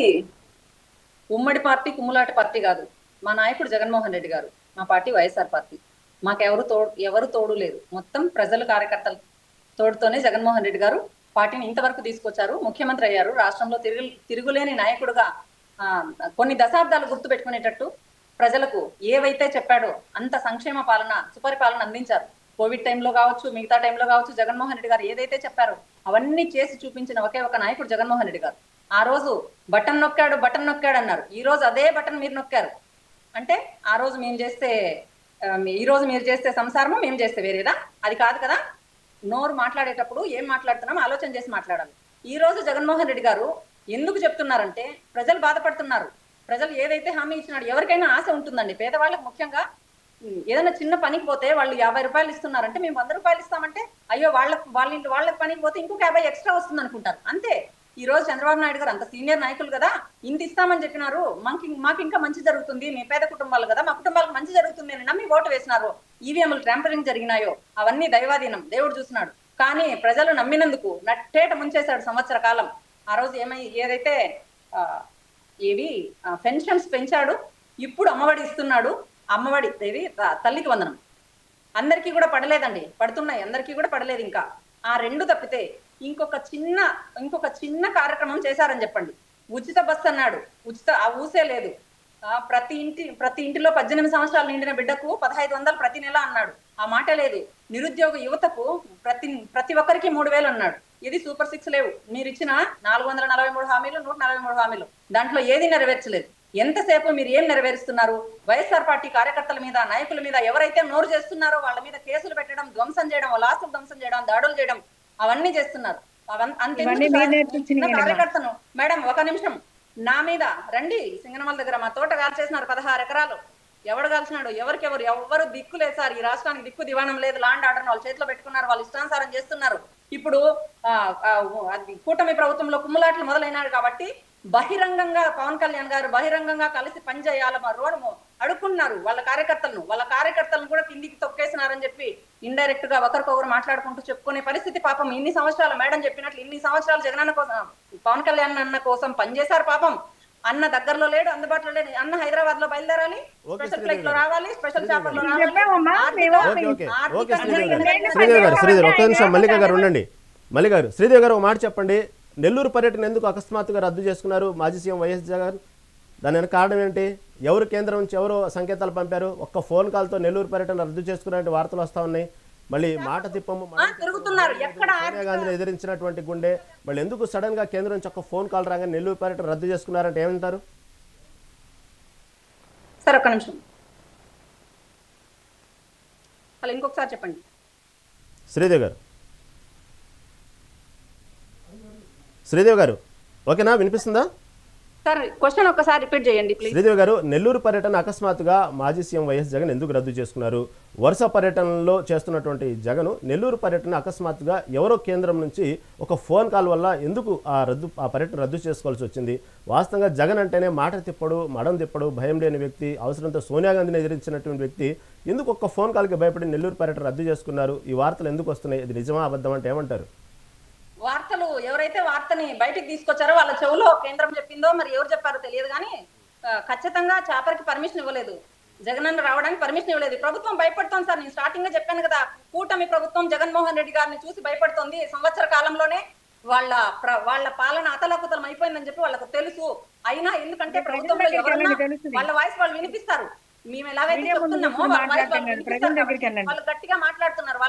ఉమ్మడి పార్టీ, కుమ్ములాట పార్టీ కాదు. మా నాయకుడు జగన్మోహన్ రెడ్డి గారు, మా పార్టీ వైఎస్ఆర్ పార్టీ. మాకెవరు తోడు లేదు. మొత్తం ప్రజల కార్యకర్తల తోడుతోనే జగన్మోహన్ రెడ్డి గారు పార్టీని ఇంతవరకు తీసుకొచ్చారు, ముఖ్యమంత్రి అయ్యారు. రాష్ట్రంలో తిరుగులేని నాయకుడుగా కొన్ని దశాబ్దాలు గుర్తుపెట్టుకునేటట్టు ప్రజలకు ఏవైతే చెప్పాడో అంత సంక్షేమ పాలన, సుపరిపాలన అందించారు. కోవిడ్ టైంలో కావచ్చు, మిగతా టైంలో కావచ్చు, జగన్మోహన్ రెడ్డి గారు ఏదైతే చెప్పారో అవన్నీ చేసి చూపించిన ఒకే ఒక నాయకుడు జగన్మోహన్ రెడ్డి గారు. ఆ రోజు బటన్ నొక్కాడు అన్నారు. ఈ రోజు అదే బటన్ మీరు నొక్కారు అంటే ఆ రోజు ఈ రోజు మీరు చేస్తే సంసారము, మేము చేస్తే వేరేదా? అది కాదు కదా. నోరు మాట్లాడేటప్పుడు ఏం మాట్లాడుతున్నాం ఆలోచన చేసి మాట్లాడాలి. ఈ రోజు జగన్మోహన్ రెడ్డి గారు ఎందుకు చెప్తున్నారంటే ప్రజలు బాధపడుతున్నారు. ప్రజలు ఏదైతే హామీ ఇచ్చినాడు, ఎవరికైనా ఆశ ఉంటుందండి. పేదవాళ్ళకి ముఖ్యంగా ఏదైనా చిన్న పనికి పోతే వాళ్ళు 50 రూపాయలు ఇస్తున్నారంటే మేము 100 రూపాయలు ఇస్తామంటే అయ్యో వాళ్ళకి పనికి పోతే ఇంకొక 50 ఎక్స్ట్రా వస్తుంది అనుకుంటారు. అంతే. ఈ రోజు చంద్రబాబు నాయుడు గారు అంత సీనియర్ నాయకులు కదా, ఇంత ఇస్తామని చెప్పినారు, మాకు ఇంకా మంచి జరుగుతుంది, మీ పేద కుటుంబాలు కదా, మా కుటుంబాలకు మంచి జరుగుతుంది అని నమ్మి ఓటు వేసినారు. ఈవీఎంలు ట్యాంపరింగ్ జరిగినాయో అవన్నీ దైవాధీనం, దేవుడు చూసినాడు. కానీ ప్రజలు నమ్మినందుకు నట్టేట ముంచేశాడు సంవత్సర కాలం. ఆ రోజు ఏదైతే పెన్షన్స్ పెంచాడు, ఇప్పుడు అమ్మఒడి ఇస్తున్నాడు. అమ్మఒడి ఇది తల్లికి వందనం అందరికీ కూడా పడలేదండి, పడుతున్నాయి, అందరికీ కూడా పడలేదు. ఇంకా ఆ 2 తప్పితే ఇంకొక చిన్న కార్యక్రమం చేశారని చెప్పండి. ఉచిత బస్సు అన్నాడు, ఆ ఊసే లేదు. ప్రతి ఇంటిలో 18 సంవత్సరాలు నిండిన బిడ్డకు 1500 ప్రతి నెల అన్నాడు, ఆ మాట లేదు. నిరుద్యోగ యువతకు ప్రతి ఒక్కరికి 3000 అన్నాడు. ఇది సూపర్ 6 లేవు. మీరు ఇచ్చిన 443 హామీలు, 143 హామీలు, దాంట్లో ఏది నెరవేర్చలేదు. ఎంతసేపు మీరు ఏం నెరవేరుస్తున్నారు? వైఎస్ఆర్ పార్టీ కార్యకర్తల మీద, నాయకుల మీద ఎవరైతే నోరు చేస్తున్నారో వాళ్ళ మీద కేసులు పెట్టడం, ధ్వంసం చేయడం, ఆస్తులు ధ్వంసం చేయడం, దాడులు చేయడం, అవన్నీ చేస్తున్నారు. చిన్న కార్యకర్తను మేడం ఒక నిమిషం, నా మీద రండి సింగనమల దగ్గర మా తోట కాల్చేసినారు 16 ఎకరాలు. ఎవడు కాల్చినాడు? ఎవరు దిక్కు లేదు సార్. ఈ రాష్ట్రానికి దిక్కు దివాణం లేదు. లాండ్ ఆర్డర్ వాళ్ళ చేతిలో పెట్టుకున్నారు, వాళ్ళు ఇష్టానుసారం చేస్తున్నారు. ఇప్పుడు కూటమి ప్రభుత్వంలో కుమ్ములాట్లు మొదలైనాడు కాబట్టి బహిరంగంగా పవన్ కళ్యాణ్ గారు బహిరంగంగా కలిసి పనిచేయాలి మా రోడ్డు అడుక్కున్నారు వాళ్ళ కార్యకర్తలను కూడా కిందికి తొక్కేసినారని చెప్పి ఇండైరెక్ట్ గా ఒకరికొకరు మాట్లాడుకుంటూ చెప్పుకునే పరిస్థితి. పాపం ఇన్ని సంవత్సరాలు మేడం చెప్పినట్లు ఇన్ని సంవత్సరాలు జగనన్న కోసం, పవన్ కళ్యాణ్ అన్న కోసం పనిచేశారు. పాపం అన్న దగ్గరలో లేడు, అందుబాటులో లేడు. అన్న హైదరాబాద్ లో బయలుదేరాలి, స్పెషల్ ఫ్లైట్ లో రావాలి, స్పెషల్ చాపర్ లో రావాలి. శ్రీదేవి గారు ఒక్క నిమిషం, మల్లిక గారు ఉండండి. మల్లి గారు, శ్రీదేవి గారు ఒక మాట చెప్పండి. నెల్లూరు పర్యటన ఎందుకు అకస్మాత్తుగా రద్దు చేసుకున్నారు మాజీ సీఎం వైఎస్ జగన్? దాని వెనక కారణం ఏంటి? ఎవరు కేంద్రం నుంచి ఎవరు సంకేతాలు పంపారు? ఒక్క ఫోన్ కాల్తో నెల్లూరు పర్యటన రద్దు చేసుకున్నట్టు వార్తలు వస్తూ ఉన్నాయి. మళ్ళీ మాట తిప్పము తిరుగుతున్నారు ఎక్కడ సోనియా గాంధీని ఎదిరించినటువంటి గుండె మళ్ళీ ఎందుకు సడన్ గా కేంద్రం నుంచి ఒక ఫోన్ కాల్ రాగానే నెల్లూరు పర్యటన రద్దు చేసుకున్నారంటే ఏమంటారు? సార్ ఒక్క నిమిషం, అలా ఇంకొకసారి చెప్పండి. శ్రీదేవి గారు, శ్రీదేవి గారు ఓకేనా, వినిపిస్తుందా? సార్ క్వశ్చన్ ఒక్కసారి రిపీట్ చేయండి ప్లీజ్. శ్రీదేవి గారు, నెల్లూరు పర్యటన అకస్మాత్తుగా మాజీ సీఎం వైఎస్ జగన్ ఎందుకు రద్దు చేసుకున్నారు? వరుస పర్యటనలో చేస్తున్నటువంటి జగన్ నెల్లూరు పర్యటన అకస్మాత్తుగా ఎవరో కేంద్రం నుంచి ఒక ఫోన్ కాల్ వల్ల ఎందుకు ఆ పర్యటన రద్దు చేసుకోవాల్సి వచ్చింది? వాస్తవంగా జగన్ అంటేనే మాట తిప్పడు, మడం తిప్పడు, భయం లేని వ్యక్తి, అవసరంతో సోనియా గాంధీని ఎదిరించినటువంటి వ్యక్తి. ఎందుకు ఒక్క ఫోన్ కాల్కి భయపడి నెల్లూరు పర్యటన రద్దు చేసుకున్నారు? ఈ వార్తలు ఎందుకు వస్తున్నాయి? ఇది నిజమా అబద్ధం అంటే ఏమంటారు? వార్తలు ఎవరైతే వార్తని బయటికి తీసుకొచ్చారో వాళ్ళ చెవులో కేంద్రం చెప్పిందో మరి ఎవరు చెప్పారో తెలియదు కానీ ఖచ్చితంగా చాపర్కి పర్మిషన్ ఇవ్వలేదు, జగనన్న రావడానికి పర్మిషన్ ఇవ్వలేదు. ప్రభుత్వం భయపడుతోంది సార్. నేను స్టార్టింగ్ గా చెప్పాను కదా, కూటమి ప్రభుత్వం జగన్మోహన్ రెడ్డి గారిని చూసి భయపడుతోంది. సంవత్సర కాలంలోనే వాళ్ళ పాలన అతలాకుతలం అయిపోయిందని చెప్పి వాళ్ళకు తెలుసు. అయినా ఎందుకంటే ప్రభుత్వంలో ఎవరన్నా వాళ్ళ వాయిస్ వాళ్ళు వినిపిస్తారు. మేము ఎలాగైతే చెప్తున్నామో వాళ్ళు గట్టిగా మాట్లాడుతున్నారు.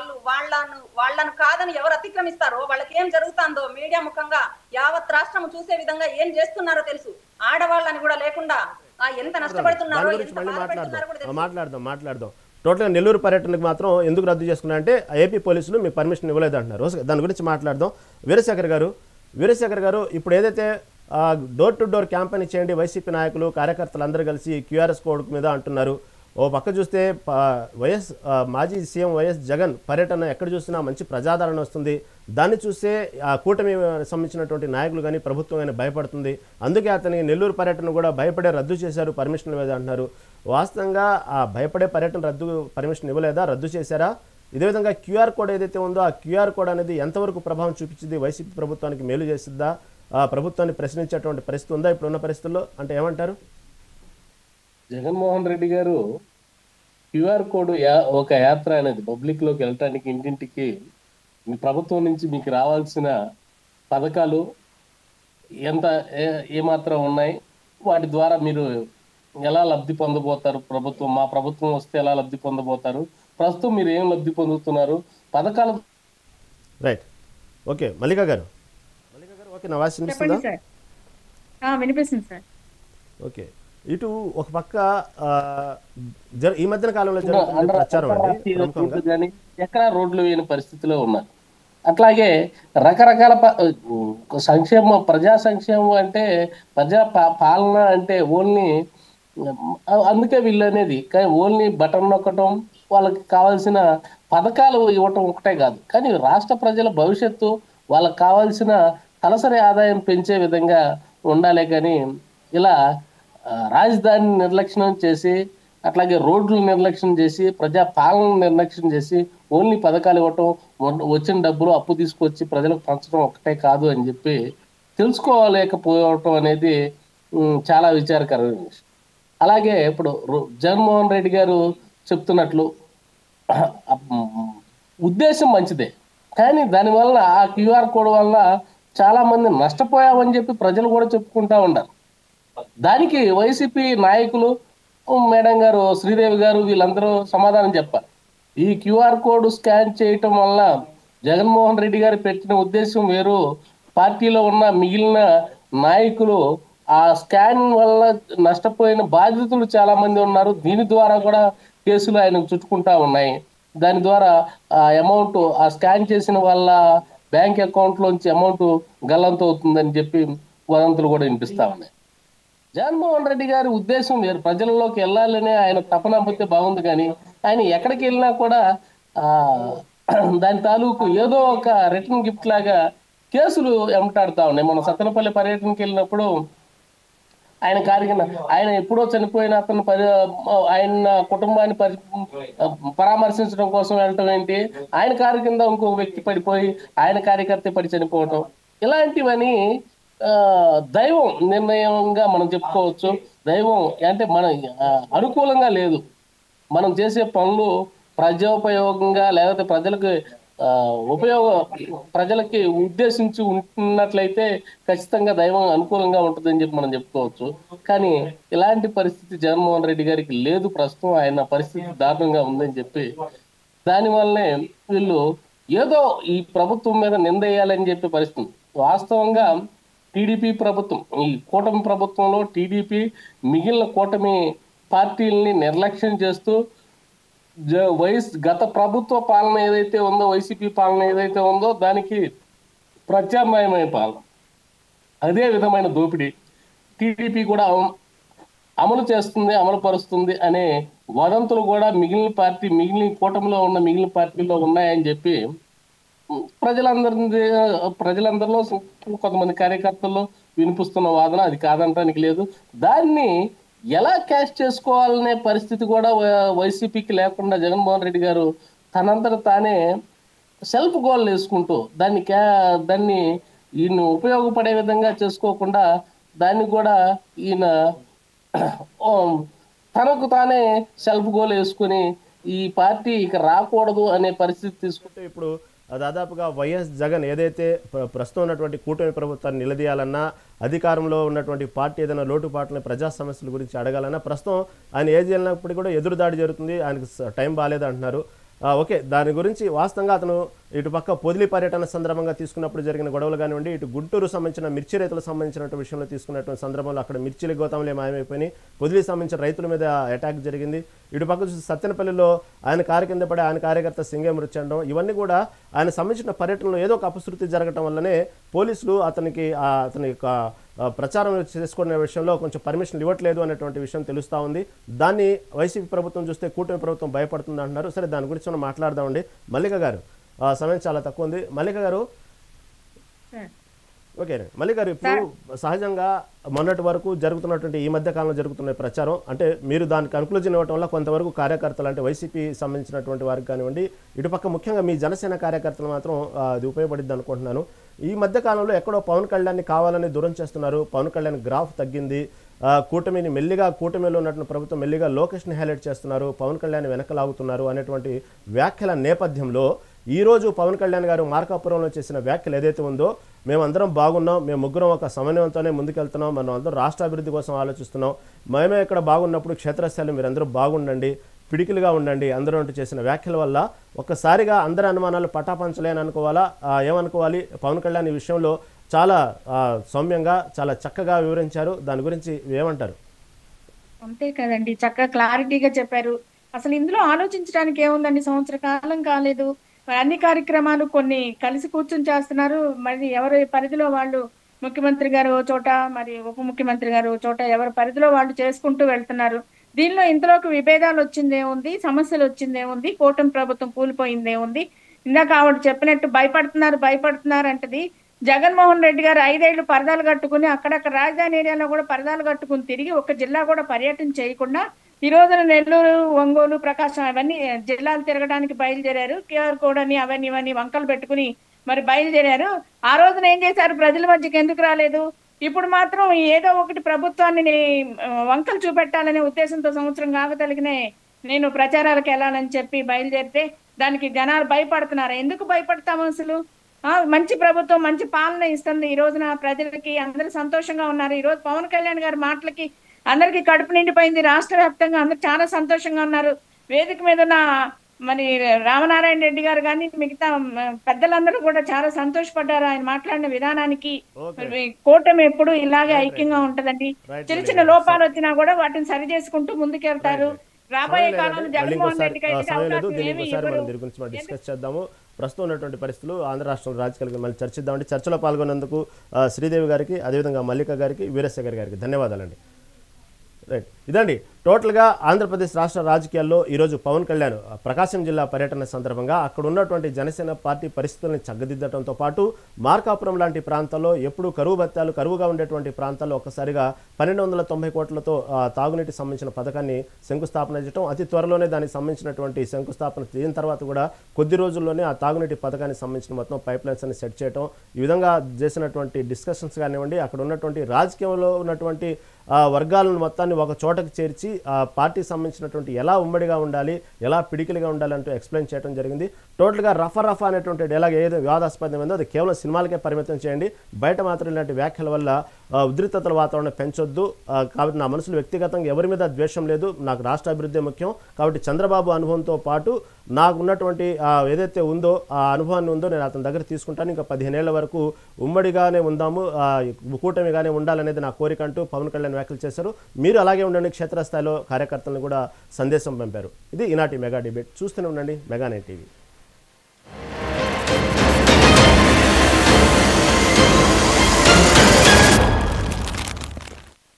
వాళ్ళను కాదని ఎవరు అతిక్రమిస్తారో వాళ్ళకి ఏం జరుగుతుందో మీడియా ముఖంగా యావత్ రాష్ట్రం చూసే విధంగా ఏం చేస్తున్నారో తెలుసు. ఆడవాళ్ళని కూడా లేకుండా ఎంత నష్టపడుతున్నారో మాట్లాడదాం. టోటల్గా నెల్లూరు పర్యటనకు మాత్రం ఎందుకు రద్దు చేసుకున్నారంటే ఏపీ పోలీసులు మీకు పర్మిషన్ ఇవ్వలేదు అంటున్నారు. దాని గురించి మాట్లాడదాం. వీరశేఖర్ గారు ఇప్పుడు ఏదైతే డోర్ టు డోర్ క్యాంపెయిన్ చేయండి వైసీపీ నాయకులు కార్యకర్తలు అందరూ కలిసి క్యూఆర్ఎస్ కోడ్ మీద అంటున్నారు. ఓ పక్క చూస్తే మాజీ సీఎం వైఎస్ జగన్ పర్యటన ఎక్కడ చూసినా మంచి ప్రజాదరణ వస్తుంది. దాన్ని చూస్తే కూటమి సంబంధించినటువంటి నాయకులు కానీ ప్రభుత్వం కానీ భయపడుతుంది. అందుకే అతని నెల్లూరు పర్యటన కూడా భయపడే రద్దు చేశారు, పర్మిషన్ ఇవ్వలేదు అంటున్నారు. వాస్తవంగా ఆ భయపడే పర్యటన పర్మిషన్ ఇవ్వలేదా, రద్దు చేశారా? ఇదే విధంగా క్యూఆర్ కోడ్ ఏదైతే ఉందో ఆ క్యూఆర్ కోడ్ అనేది ఎంతవరకు ప్రభావం చూపించింది? వైసీపీ ప్రభుత్వానికి మేలు చేసిద్దా? ప్రభుత్వాన్ని ప్రశ్నించేటువంటి పరిస్థితి ఉందా ఇప్పుడున్న పరిస్థితుల్లో అంటే ఏమంటారు? జగన్మోహన్ రెడ్డి గారు క్యూఆర్ కోడ్ ఒక యాత్ర అనేది పబ్లిక్ లోకి వెళ్ళటానికి ఇంటింటికి మీ ప్రభుత్వం నుంచి మీకు రావాల్సిన పథకాలు ఏమాత్రం ఉన్నాయి, వాటి ద్వారా మీరు ఎలా లబ్ధి పొందబోతారు, మా ప్రభుత్వం వస్తే ఎలా లబ్ధి పొందబోతారు, ప్రస్తుతం మీరు ఏం లబ్ధి పొందుతున్నారు పథకాలు. Right, okay. మల్లిక గారు ఓకే, నా వాయిస్ వినిపిస్తుందా? వినిపిస్తుంది సార్. ఓకే, ఇటు ఒక పక్క ఈ మధ్యన కాలంలో జరుగుతున్న ప్రచారం అండి ఎక్కడ రోడ్లు వేయని పరిస్థితిలో ఉన్నారు. అట్లాగే రకరకాల ప్రజా సంక్షేమం అంటే పాలన అంటే ఓన్లీ అందుకే వీళ్ళు అనేది కానీ ఓన్లీ బటన్ నొక్కటం, వాళ్ళకి కావాల్సిన పథకాలు ఇవ్వటం ఒకటే కాదు, కానీ రాష్ట్ర ప్రజల భవిష్యత్తు వాళ్ళకి కావాల్సిన తలసరి ఆదాయం పెంచే విధంగా ఉండాలి. కానీ ఇలా రాజధాని నిర్లక్ష్యం చేసి అట్లాగే రోడ్లు నిర్లక్ష్యం చేసి ప్రజా పాలన నిర్లక్ష్యం చేసి ఓన్లీ పథకాలు ఇవ్వటం, వచ్చిన డబ్బులు అప్పు తీసుకొచ్చి ప్రజలకు పంచడం ఒకటే కాదు అని చెప్పి తెలుసుకోలేకపోవటం అనేది చాలా విచారకరమైన విషయం. అలాగే ఇప్పుడు జగన్మోహన్ రెడ్డి గారు చెప్తున్నట్లు ఉద్దేశం మంచిదే, కానీ దానివల్ల ఆ క్యూఆర్ కోడ్ వల్ల చాలా మంది నష్టపోయామని చెప్పి ప్రజలు కూడా చెప్పుకుంటా ఉన్నారు. దానికి వైసీపీ నాయకులు మేడం గారు, శ్రీదేవి గారు వీళ్ళందరూ సమాధానం చెప్పాలి. ఈ క్యూఆర్ కోడ్ స్కాన్ చేయటం వల్ల జగన్మోహన్ రెడ్డి గారు పెట్టిన ఉద్దేశం వేరు, పార్టీలో ఉన్న మిగిలిన నాయకులు ఆ స్కాన్ వల్ల నష్టపోయిన బాధితులు చాలా మంది ఉన్నారు. దీని ద్వారా కూడా కేసులు ఆయనకు చుట్టుకుంటా ఉన్నాయి. దాని ద్వారా ఆ అమౌంట్ ఆ స్కాన్ చేసిన వాళ్ళ బ్యాంక్ అకౌంట్ లోంచి అమౌంట్ గల్లంత అవుతుందని చెప్పి వదంతులు కూడా వినిపిస్తా ఉన్నాయి. జగన్మోహన్ రెడ్డి గారి ఉద్దేశం వేరు, ప్రజల్లోకి వెళ్ళాలని ఆయన తపన పోతే బాగుంది, కానీ ఆయన ఎక్కడికి వెళ్ళినా కూడా దాని తాలూకు ఏదో ఒక రిటర్న్ గిఫ్ట్ లాగా కేసులు వెంటాడుతా ఉన్నాయి. మన సత్తెనపల్లి పర్యటనకి వెళ్ళినప్పుడు ఆయన ఎప్పుడో చనిపోయిన అతను ఆయన కుటుంబాన్ని పరామర్శించడం కోసం వెళ్ళటం ఏంటి, ఆయన కారు కింద ఇంకొక వ్యక్తి పడిపోయి ఆయన కార్యకర్త పడి చనిపోవటం, ఇలాంటివని దైవం నిర్ణయంగా మనం చెప్పుకోవచ్చు. దైవం అంటే మన అనుకూలంగా లేదు, మనం చేసే పనులు ప్రజోపయోగంగా లేకపోతే ప్రజలకు ప్రజలకి ఉద్దేశించి ఉంటున్నట్లయితే ఖచ్చితంగా దైవం అనుకూలంగా ఉంటుందని చెప్పి మనం చెప్పుకోవచ్చు. కానీ ఇలాంటి పరిస్థితి జగన్మోహన్ రెడ్డి గారికి లేదు. ప్రస్తుతం ఆయన పరిస్థితి దారుణంగా ఉందని చెప్పి దానివల్లనే వీళ్ళు ఏదో ఈ ప్రభుత్వం మీద నిందేయాలని చెప్పే పరిస్థితి. వాస్తవంగా టీడీపీ ప్రభుత్వం, ఈ కూటమి ప్రభుత్వంలో టీడీపీ మిగిలిన కూటమి పార్టీలని నిర్లక్ష్యం చేస్తూ గత ప్రభుత్వ పాలన ఏదైతే ఉందో, వైసీపీ పాలన ఏదైతే ఉందో దానికి ప్రత్యామ్నాయమైన పాలన, అదే విధమైన దోపిడీ టీడీపీ కూడా అమలు చేస్తుంది, అమలు పరుస్తుంది అనే వదంతులు కూడా మిగిలిన కూటమిలో ఉన్న మిగిలిన పార్టీల్లో ఉన్నాయని చెప్పి ప్రజలందరిలో కొంతమంది కార్యకర్తల్లో వినిపిస్తున్న వాదన అది కాదంటానికి లేదు. దాన్ని ఎలా క్యాష్ చేసుకోవాలనే పరిస్థితి కూడా వైసీపీకి లేకుండా జగన్మోహన్ రెడ్డి గారు తనంతట తానే సెల్ఫ్ గోల్ వేసుకుంటూ దాన్ని ఈయన ఉపయోగపడే విధంగా చేసుకోకుండా దాన్ని కూడా ఈయన తనకు తానే సెల్ఫ్ గోల్ వేసుకుని ఈ పార్టీ ఇక రాకూడదు అనే పరిస్థితి తీసుకుంటే ఇప్పుడు దాదాపుగా వైఎస్ జగన్ ఏదైతే ప్రస్తుతం ఉన్నటువంటి కూటమి ప్రభుత్వాన్ని నిలదీయాలన్నా, అధికారంలో ఉన్నటువంటి పార్టీ ఏదైనా లోటుపాట్లని ప్రజా సమస్యల గురించి అడగాలన్నా ప్రస్తుతం ఆయన ఏజ్ వెళ్ళినప్పుడు కూడా ఎదురుదాడి జరుగుతుంది, ఆయనకు టైం బాగాలేదు అంటున్నారు. ఓకే, దాని గురించి వాస్తవంగా అతను ఇటు పక్క పొదిలి పర్యటన సందర్భంగా తీసుకున్నప్పుడు జరిగిన గొడవలు కానివ్వండి, ఇటు గుంటూరు సంబంధించిన మిర్చి రైతులకు సంబంధించినటువంటి విషయంలో తీసుకున్నటువంటి సందర్భంలో అక్కడ మిర్చిల గోతాంలే మాయమైపోయినాయి, పొదిలి సంబంధించిన రైతుల మీద అటాక్ జరిగింది. ఇటు పక్క చూసి సత్తెనపల్లిలో ఆయన కారు కింద పడి ఆయన కార్యకర్త సింగే మృతి చెందడం, ఇవన్నీ కూడా ఆయన సంబంధించిన పర్యటనలో ఏదో ఒక అపశృతి జరగడం వల్లనే పోలీసులు అతని యొక్క ప్రచారం చేసుకునే విషయంలో కొంచెం పర్మిషన్ ఇవ్వట్లేదు అనేటువంటి విషయం తెలుస్తూ ఉంది. దాన్ని వైసీపీ ప్రభుత్వం చూస్తే కూటమి ప్రభుత్వం భయపడుతుంది అంటున్నారు. సరే, దాని గురించి మనం మాట్లాడదామండి. మల్లిక గారు, సమయం చాలా తక్కువ ఉంది. మల్లిక గారు, ఓకే మల్లిక గారు, ఇప్పుడు సహజంగా మొన్నటి వరకు జరుగుతున్నటువంటి ఈ మధ్య కాలంలో జరుగుతున్న ప్రచారం అంటే మీరు దానికి కన్క్లూజన్ ఇవ్వడం వల్ల కొంతవరకు కార్యకర్తలు అంటే వైసీపీ సంబంధించినటువంటి వారికి కానివ్వండి, ఇటుపక్క ముఖ్యంగా మీ జనసేన కార్యకర్తలు మాత్రం అది ఉపయోగపడింది అనుకుంటున్నాను. ఈ మధ్య కాలంలో ఎక్కడో పవన్ కళ్యాణ్ని కావాలని దూరం చేస్తున్నారు, పవన్ కళ్యాణ్ గ్రాఫ్ తగ్గింది, కూటమిలో ఉన్నటువంటి ప్రభుత్వం మెల్లిగా లోకేష్ని హైలైట్ చేస్తున్నారు, పవన్ కళ్యాణ్ వెనకలాగుతున్నారు అనేటువంటి వ్యాఖ్యల నేపథ్యంలో ఈరోజు పవన్ కళ్యాణ్ గారు మార్కాపురంలో చేసిన వ్యాఖ్యలు ఏదైతే ఉందో, మేమందరం బాగున్నాం, మేము ముగ్గురం ఒక సమన్వయంతోనే ముందుకెళ్తున్నాం, మనం అందరం రాష్ట్ర అభివృద్ధి కోసం ఆలోచిస్తున్నాం, మేమే ఇక్కడ బాగున్నప్పుడు క్షేత్రస్థాయిలో మీరందరూ బాగుండండి, పిడికిలుగా ఉండండి అందరూ అంటూ చేసిన వ్యాఖ్యల వల్ల ఒక్కసారిగా అందరి అనుమానాలు పటాపంచలేని అనుకోవాలా, ఏమనుకోవాలి? పవన్ కళ్యాణ్ ఈ విషయంలో చాలా సౌమ్యంగా చాలా చక్కగా వివరించారు, దాని గురించి ఏమంటారు? అంతే కదండి, చక్కగా క్లారిటీగా చెప్పారు. అసలు ఇందులో ఆలోచించడానికి ఏముందండి? సంవత్సర కాలం కాలేదు, అన్ని కార్యక్రమాలు కొన్ని కలిసి కూర్చొని చేస్తున్నారు. మరి ఎవరి పరిధిలో వాళ్ళు, ముఖ్యమంత్రి గారు ఓ చోట, మరి ఉప ముఖ్యమంత్రి గారు ఓ చోట, ఎవరి పరిధిలో వాళ్ళు చేసుకుంటూ వెళ్తున్నారు. దీనిలో ఇంతలోకి విభేదాలు వచ్చిందేముంది, సమస్యలు వచ్చిందేముంది, కూటమి ప్రభుత్వం కూలిపోయిందేముంది? ఇందాక ఆవిడ చెప్పినట్టు భయపడుతున్నారు అంటది. జగన్మోహన్ రెడ్డి గారు 5 ఏళ్లు పరదాలు కట్టుకుని అక్కడక్కడ రాజధాని ఏరియాలో కూడా పరదాలు కట్టుకుని తిరిగి ఒక జిల్లా కూడా పర్యటన చేయకుండా ఈ రోజున నెల్లూరు, ఒంగోలు, ప్రకాశం అవన్నీ జిల్లాలు తిరగడానికి బయలుదేరారు. QR కోడ్ అని అవన్నీ ఇవన్నీ వంకలు పెట్టుకుని మరి బయలుదేరారు. ఆ రోజున ఏం చేశారు? ప్రజల మధ్యకి ఎందుకు రాలేదు? ఇప్పుడు మాత్రం ఏదో ఒకటి ప్రభుత్వాన్ని వంకలు చూపెట్టాలనే ఉద్దేశంతో సంవత్సరం కాగతలిగినే నేను ప్రచారాలకు వెళ్ళాలని చెప్పి బయలుదేరితే దానికి జనాలు భయపడుతున్నారు. ఎందుకు భయపడతాము? అసలు మంచి ప్రభుత్వం మంచి పాలన ఇస్తుంది. ఈ రోజున ప్రజలకి అందరూ సంతోషంగా ఉన్నారు. ఈ రోజు పవన్ కళ్యాణ్ గారి మాటలకి అందరికి కడుపు నిండిపోయింది. రాష్ట్ర వ్యాప్తంగా అందరు చాలా సంతోషంగా ఉన్నారు. వేదిక మీద ఉన్న మరి రామనారాయణ రెడ్డి గారు కానీ మిగతా పెద్దలందరూ కూడా చాలా సంతోషపడ్డారు ఆయన మాట్లాడిన విధానానికి. కూటమి ఎప్పుడు ఇలాగే ఐక్యంగా ఉంటదండి. చిన్న చిన్న లోపాలు వచ్చినా కూడా వాటిని సరి చేసుకుంటూ ముందుకెళ్తారు. రాబోయే కాలంలో జగన్మోహన్ రెడ్డికి డిస్కస్ చేద్దాము. ప్రస్తుతం ఉన్నటువంటి పరిస్థితులు ఆంధ్ర రాష్ట్రంలో రాజకీయాలకు మళ్ళీ చర్చిద్దామండి. చర్చలో పాల్గొన్నందుకు శ్రీదేవి గారికి, అదేవిధంగా మల్లిక గారికి, వీరశేఖర్ గారికి ధన్యవాదాలండి. రైట్, ఇదండి టోటల్గా ఆంధ్రప్రదేశ్ రాష్ట్ర రాజకీయాల్లో ఈరోజు పవన్ కళ్యాణ్ ప్రకాశం జిల్లా పర్యటన సందర్భంగా అక్కడ ఉన్నటువంటి జనసేన పార్టీ పరిస్థితులను చక్కదిద్దడంతో పాటు మార్కాపురం లాంటి ప్రాంతాల్లో ఎప్పుడు కరువుగా ఉండేటువంటి ప్రాంతాల్లో ఒక్కసారిగా 1290 కోట్లతో తాగునీటి సంబంధించిన పథకాన్ని శంకుస్థాపన చేయడం, అతి త్వరలోనే దానికి సంబంధించినటువంటి శంకుస్థాపన చేసిన తర్వాత కూడా కొద్ది రోజుల్లోనే ఆ తాగునీటి పథకానికి సంబంధించిన మొత్తం పైప్ లైన్స్ అని సెట్ చేయడం, ఈ విధంగా చేసినటువంటి డిస్కషన్స్ కానివ్వండి, అక్కడ ఉన్నటువంటి రాజకీయంలో ఉన్నటువంటి వర్గాలను మొత్తాన్ని ఒక చోట చోటకు చేర్చి ఆ పార్టీకి సంబంధించినటువంటి ఎలా ఉమ్మడిగా ఉండాలి, ఎలా పిడికిలిగా ఉండాలి అంటూ ఎక్స్ప్లెయిన్ చేయడం జరిగింది. టోటల్గా రఫా అనేటువంటి డైలాగ్ ఏదో వివాదాస్పదమైందో అది కేవలం సినిమాలకే పరిమితం చేయండి, బయట మాత్రం ఇలాంటి వ్యాఖ్యల వల్ల ఉద్రిక్తతల వాతావరణం పెంచొద్దు. కాబట్టి నా మనసులో వ్యక్తిగతంగా ఎవరి మీద ద్వేషం లేదు, నాకు రాష్ట్ర అభివృద్ధి ముఖ్యం. కాబట్టి చంద్రబాబు అనుభవంతో పాటు నాకు ఉన్నటువంటి ఏదైతే ఉందో ఆ అనుభవాన్ని ఉందో నేను అతని దగ్గర తీసుకుంటాను. ఇంకా 15 ఏళ్ల వరకు ఉమ్మడిగానే ఉందాము, కూటమిగానే ఉండాలనేది నా కోరిక అంటూ పవన్ కళ్యాణ్ వ్యాఖ్యలు చేశారు. మీరు అలాగే ఉండండి క్షేత్రస్థాయిలో కార్యకర్తలను కూడా సందేశం పంపారు. ఇది ఈనాటి మెగా డిబేట్. చూస్తూనే ఉండండి మెగా నైన్ టీవీ.